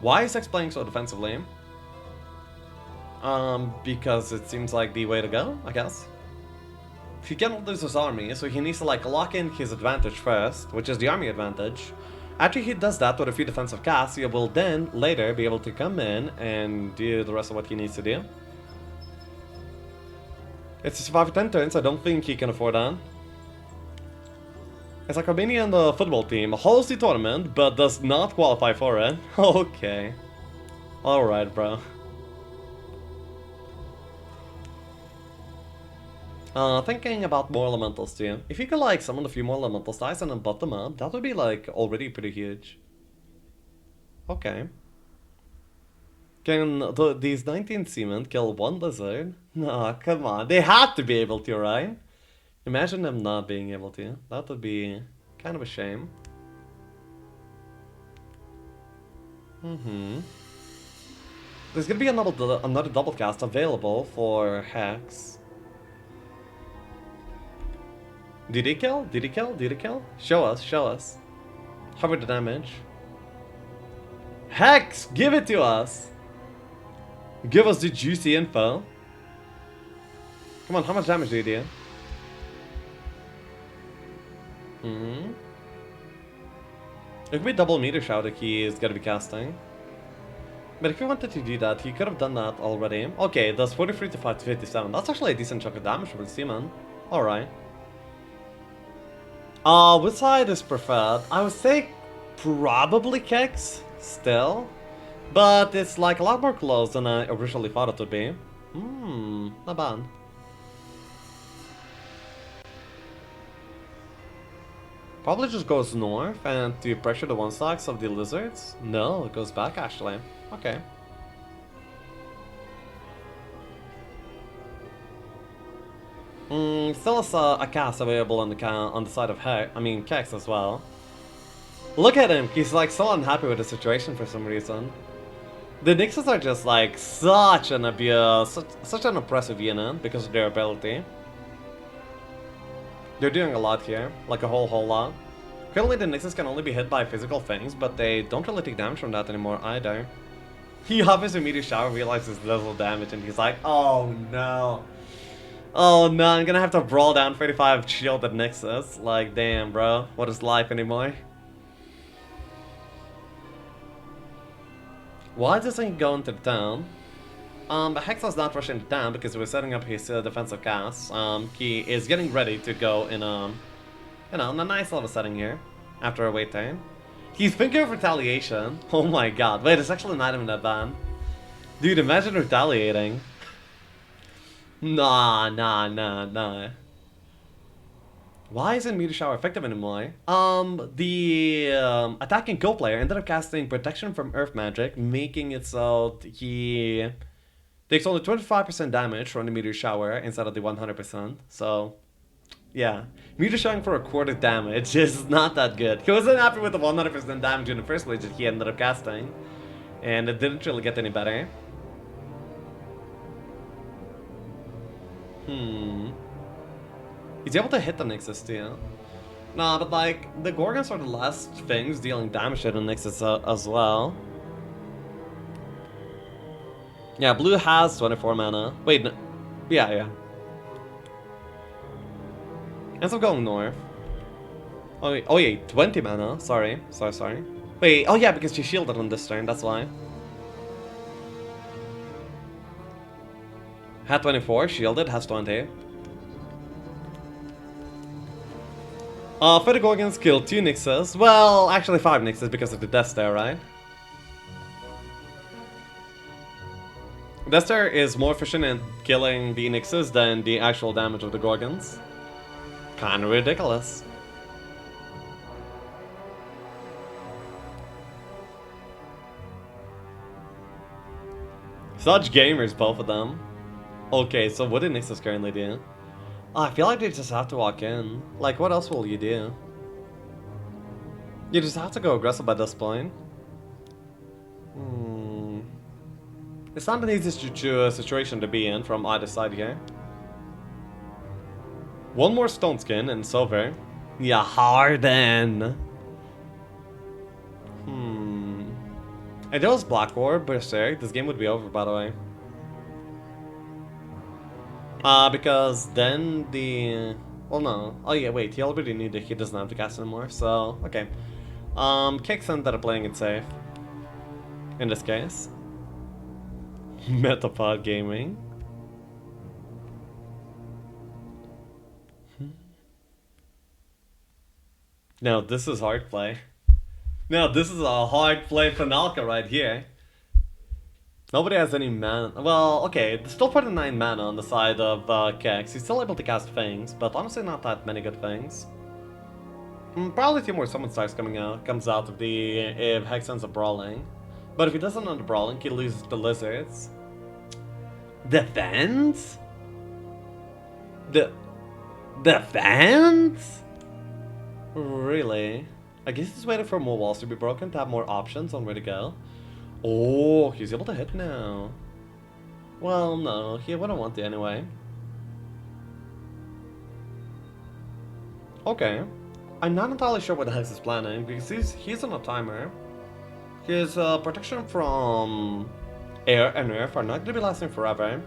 Why is Hex playing so defensively? Because it seems like the way to go, I guess. He cannot lose his army, so he needs to like lock in his advantage first, which is the army advantage. After he does that with a few defensive casts, he will then later be able to come in and do the rest of what he needs to do. It's a survive 10 turns, I don't think he can afford that. It's like Armenia and the football team holds the tournament, but does not qualify for it. Okay. Alright, bro. Thinking about more elementals too. If you could like summon a few more elemental dice and then butt them up, that would be like already pretty huge. Okay. Can these 19 seamen kill one lizard? No, come on. They have to be able to, right? Imagine them not being able to. That would be kind of a shame. There's gonna be another double cast available for Hex. Did he kill? Did he kill? Did he kill? Show us, show us. How about the damage? Hex! Give it to us! Give us the juicy info. Come on, how much damage do you do? It could be double meter shout that he is gonna be casting. But if he wanted to do that, he could have done that already. Okay, it does 43 to 5 to 57. That's actually a decent chunk of damage for the Seaman. Alright. Which side is preferred? I would say probably Keqibq, still. But it's like a lot more close than I originally thought it would be. Not bad. Probably just goes north and to pressure the one stacks of the lizards? No, it goes back actually. Okay. Still has a cast available on the side of Keqibq as well. Look at him, he's like so unhappy with the situation for some reason. The Nixes are just like such an oppressive unit because of their ability. They're doing a lot here, like a whole lot. Currently the Nixes can only be hit by physical things, but they don't really take damage from that anymore either. He hovers a meteor shower, realizes little damage, and he's like, oh no. Oh no, I'm gonna have to brawl down 35 shielded Nixes. Like, damn, bro. What is life anymore? Why does he go into the town? Hex is not rushing the town because we're setting up his defensive cast. He is getting ready to go in a nice little setting here after a wait turn. He's thinking of retaliation. Oh my god. Wait, it's actually not even that bad. Dude, imagine retaliating. Nah. Why isn't Meteor Shower effective anymore? The attacking co-player ended up casting Protection from Earth Magic, making it so he takes only 25% damage from the Meteor Shower instead of the 100%. So, yeah. Meteor Showering for a quarter damage is not that good. He wasn't happy with the 100% damage in the first place that he ended up casting. And it didn't really get any better. He's able to hit the Nixus too. Nah, but like, the Gorgons are the last things dealing damage to the Nixus as well. Yeah, blue has 24 mana. Wait, no. Yeah. Ends up going north. Oh yeah, 20 mana. Sorry. Wait, oh yeah, because she shielded on this turn, that's why. Had 24, shielded, has 20. For the Gorgons, kill 2 Nixes. Well, actually 5 Nixes because of the Death Stare, right? Death Stare is more efficient in killing the Nixes than the actual damage of the Gorgons. Kinda ridiculous. Such gamers, both of them. Okay, so what do Nixes currently do? Oh, I feel like they just have to walk in. Like, what else will you do? You just have to go aggressive by this point. It's not an easy situation to be in from either side here. One more stone skin and it's over. Yeah, Harden. If there was Black Orb, Berserk, this game would be over, by the way. Because then the... Well, no. Oh, yeah, wait. He already knew that he doesn't have to cast anymore, so... Okay. Keqibq ended up playing it safe. In this case. Metapod Gaming. Now, this is hard play. Now, this is a hard play Finalka right here. Nobody has any mana. Well, okay, there's still 49 mana on the side of Keqibq. He's still able to cast things, but honestly not that many good things. Probably 2 more summon stars comes out of the if Hex ends up brawling. But if he doesn't end up brawling, he loses the lizards. Defense? Defense? Really? I guess he's waiting for more walls to be broken to have more options on where to go. Oh, he's able to hit now. Well, no, he wouldn't want to anyway. Okay. I'm not entirely sure what the Hex is planning, because he's on a timer. His protection from air and earth are not going to be lasting forever.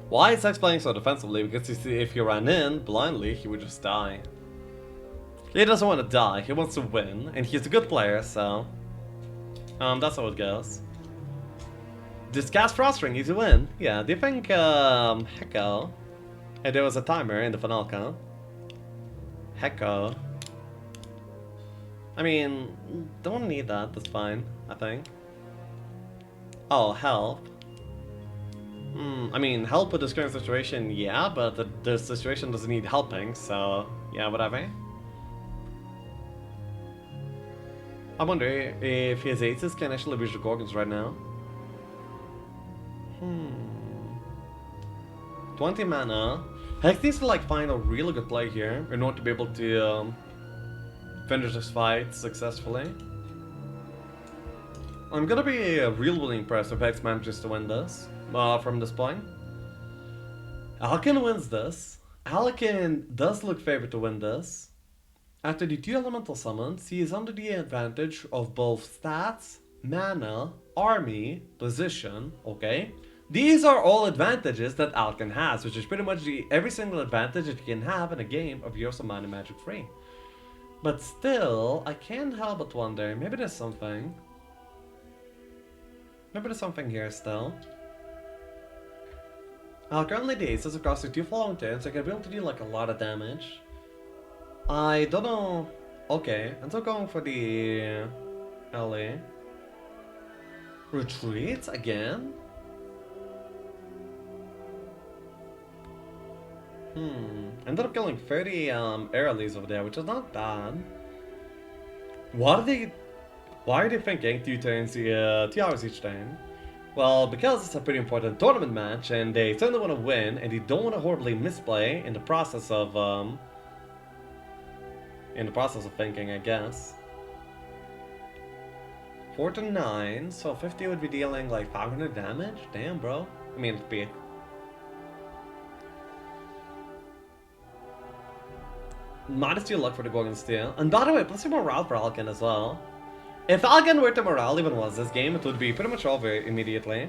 Why is Hex playing so defensively? Because you see, if he ran in blindly, he would just die. He doesn't want to die, he wants to win, and he's a good player, so... that's how it goes. Just cast Frostring, easy win. Yeah, do you think, Hecko... If there was a timer in the Finalka... Hecko... I mean, don't need that, that's fine, I think. Oh, help. I mean, help with this current situation, yeah, but the situation doesn't need helping, so... Yeah, whatever. I wonder if his aces can actually reach the Gorgons right now. 20 mana. Hex needs to like find a really good play here in order to be able to finish this fight successfully. I'm gonna be really impressed if Hex manages to win this from this point. Alkin wins this. Alkin does look favored to win this. After the 2 elemental summons, he is under the advantage of both stats, mana, army, position, okay? These are all advantages that Alkin has, which is pretty much every single advantage that you can have in a game of Heroes of Mana Magic Free. But still, I can't help but wonder, maybe there's something. Maybe there's something here still. Currently the aces across the 2 following turns are going to be able to do like a lot of damage. I don't know. Okay, I'm still going for the LA. Retreat again? Ended up killing 30 airlies over there, which is not bad. Why are they thinking 2 turns, 2 hours each time? Well, because it's a pretty important tournament match, and they certainly want to win, and they don't want to horribly misplay in the process of thinking, I guess. 4 to 9, so 50 would be dealing like 500 damage? Damn, bro. I mean, it'd be... Modesty luck for the Gorgon Steel. And by the way, plus morale for Alkin as well. If Alkin were to morale even was this game, it would be pretty much over immediately.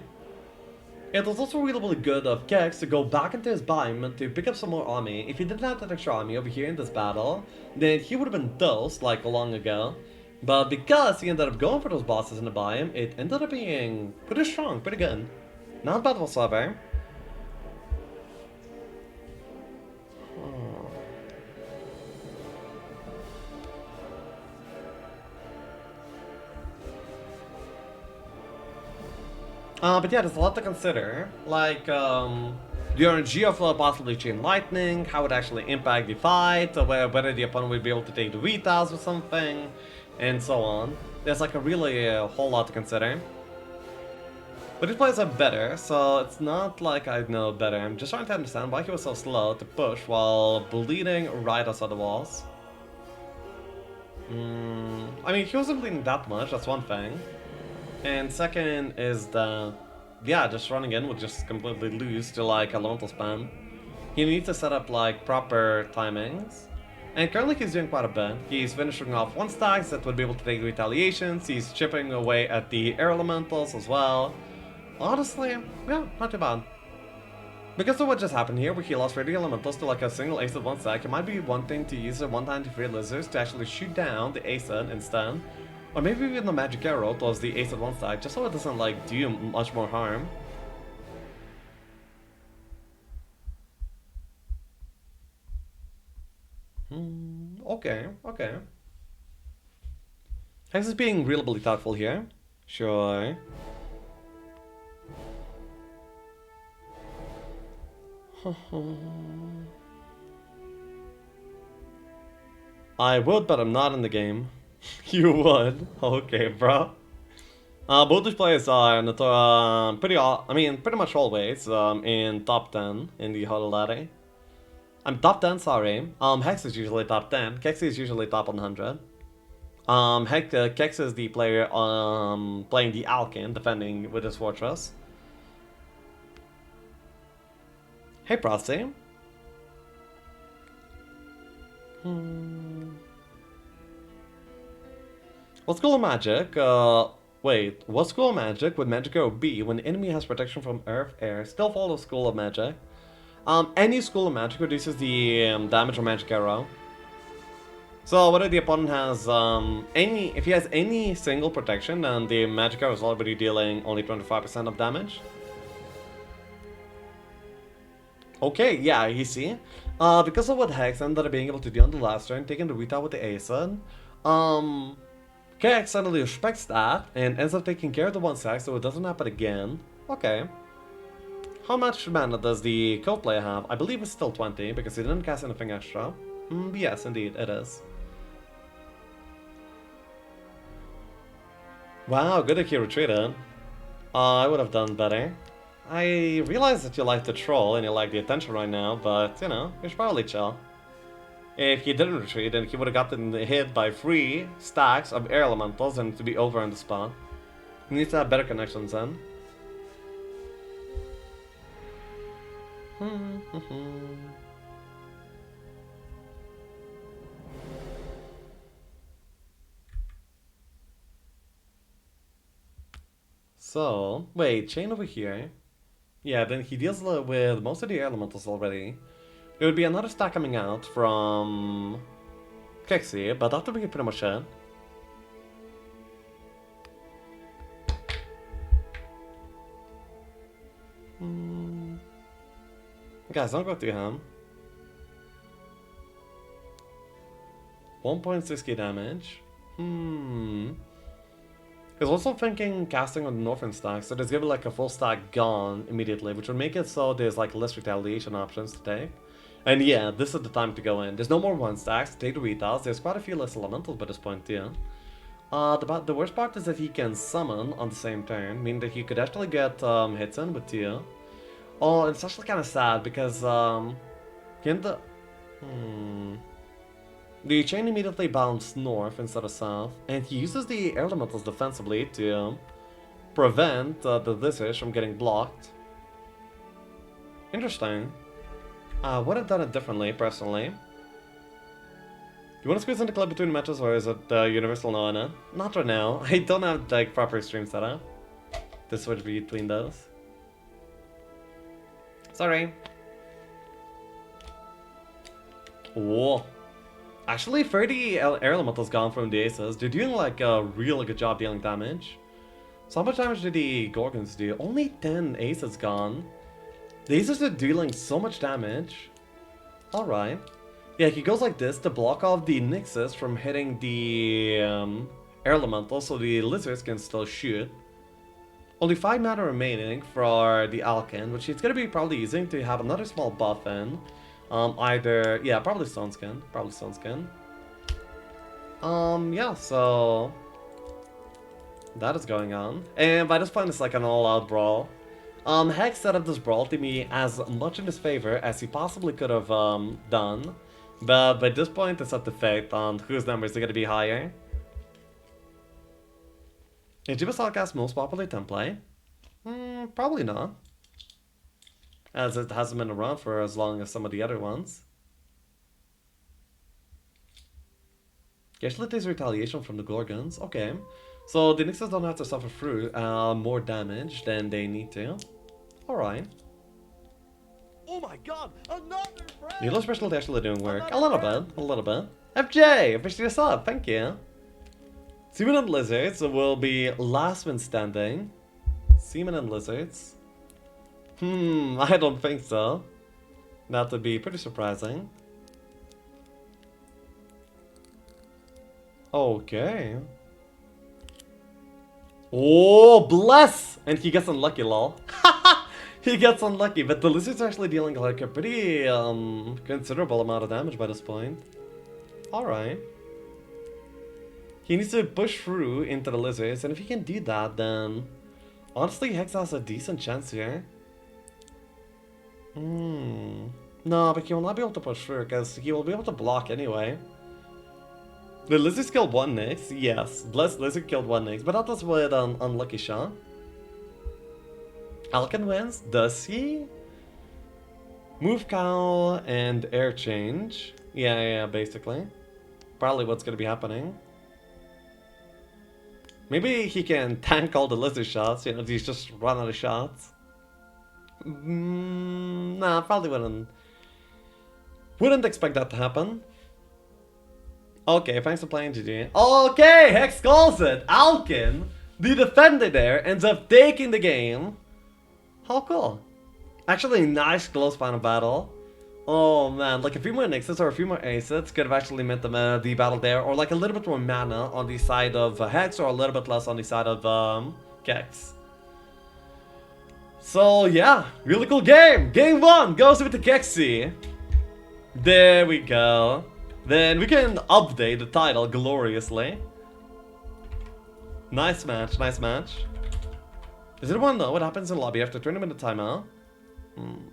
It was also really, really good of Keqibq to go back into his biome to pick up some more army. If he didn't have that extra army over here in this battle, then he would have been dosed like long ago. But because he ended up going for those bosses in the biome, it ended up being pretty strong, pretty good. Not bad whatsoever. But yeah, there's a lot to consider, like the RNG of possibly Chain Lightning, how it actually impact the fight, whether the opponent will be able to take the retals or something, and so on. There's like a whole lot to consider. But these players are better, so it's not like I know better. I'm just trying to understand why he was so slow to push while bleeding right outside the walls. I mean, he wasn't bleeding that much, that's one thing. And second is that, yeah, just running in would just completely lose to like elemental spam. He needs to set up like proper timings. And currently he's doing quite a bit. He's finishing off 1 stacks that would be able to take the retaliations. He's chipping away at the air elementals as well. Honestly, yeah, not too bad. Because of what just happened here, where he lost radio elementals to like a single ace at 1 stack, it might be wanting to use a 193 lizards to actually shoot down the ace instead. Or maybe even the magic arrow towards the ace at 1 stack, just so it doesn't like do much more harm. Okay, okay. Hex is being really thoughtful here. Sure. I would, but I'm not in the game. You would? Okay, bro. Both these players are in the pretty much always in top 10 in the HotA. I'm top 10, sorry. Hex is usually top 10. Keqibq is usually top 100. Keqibq is the player playing the Alkin, defending with his fortress. Hey, Prosty. What school of magic? Wait, what school of magic would Magic Arrow be when the enemy has protection from earth, air, still follows school of magic? Any school of magic reduces the damage of Magic Arrow. So whether the opponent has if he has any single protection, then the Magic Arrow is already dealing only 25% of damage. Okay, yeah, you see. Because of what Hex ended up being able to do on the last turn, taking the retard with the Acid, Keqibq suddenly respects that and ends up taking care of the 1 stack so it doesn't happen again. Okay. How much mana does the Code player have? I believe it's still 20 because he didn't cast anything extra. Yes, indeed, it is. Wow, good that he retreated. I would have done better. I realize that you like the troll and you like the attention right now, but, you know, you should probably chill. If he didn't retreat, then he would have gotten hit by 3 stacks of air elementals and to be over on the spot. He needs to have better connections then. So, wait, chain over here. Yeah, then he deals with most of the air elementals already. There would be another stack coming out from Keqibq, but that would be pretty much it. Guys, don't go through him. 1.6k damage. I was also thinking casting on the northern stack, so there's gonna be like a full stack gone immediately, which would make it so there's like less retaliation options to take. And yeah, this is the time to go in. There's no more 1 stacks to take the retals. There's quite a few less elementals by this point too. The worst part is that he can summon on the same turn, meaning that he could actually get hits in with 2. Oh, it's actually kind of sad because the chain immediately bounced north instead of south, and he uses the air elementals defensively to prevent the Lizards from getting blocked. Interesting. I would have done it differently, personally. You want to squeeze in the club between matches, or is it universal no on it? Not right now. I don't have like proper stream setup to switch between those. Sorry. Whoa. Actually, 30 air elementals gone from the aces. They're doing like a really good job dealing damage. So how much damage did the Gorgons do? Only 10 aces gone. The aces are dealing so much damage. Alright. Yeah, he goes like this to block off the Nixes from hitting the air elemental so the lizards can still shoot. Only 5 mana remaining for the Alkin, which he's gonna be probably using to have another small buff in. Either, yeah, probably Stone Skin. Probably Stone Skin. Yeah, so that is going on. And by this point, it's like an all-out brawl. Hex set up this brawl to be as much in his favor as he possibly could have done. But by this point, it's up to fate on whose numbers are going to be higher. Is Jebus Outcast most popular template? Probably not. As it hasn't been around for as long as some of the other ones. Casualties retaliation from the Gorgons. Okay. So the Nixes don't have to suffer through more damage than they need to. Alright. Oh my god, another friend! Needle specialty actually doing work. A little bit. FJ, officially a sub, thank you. Seaman and Lizards will be last one standing. Seaman and Lizards. I don't think so. That would be pretty surprising. Okay. Oh, bless! And he gets unlucky, lol. He gets unlucky, but the lizard's actually dealing like a pretty considerable amount of damage by this point. Alright. He needs to push through into the lizards, and if he can do that, then honestly Hex has a decent chance here. No, but he will not be able to push through, because he will be able to block anyway. The lizards killed one Nyx, yes. Blessed lizard killed one Nyx, but that was with an unlucky shot. Alkin wins, does he? Move cow and air change. Yeah, basically. Probably what's gonna be happening. Maybe he can tank all the lizard shots, you know, he's just run out of shots. Nah, probably wouldn't expect that to happen. Okay, thanks for playing, GG. Okay, Hex calls it. Alkin, the defender there, ends up taking the game. How cool. Actually, nice close final battle. Oh man, like a few more Nixes or a few more Aces could have actually meant the battle there. Or like a little bit more mana on the side of Hex or a little bit less on the side of Keqibq. So yeah, really cool game. Game 1 goes with the Keqibq. There we go. Then we can update the title gloriously. Nice match, nice match. Does anyone know what happens in lobby after 20-minute timeout?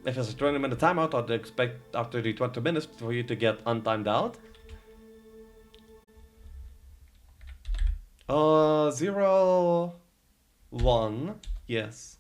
If it's a 20-minute timeout, I'd expect after the 20 minutes for you to get untimed out. 0, 1, yes.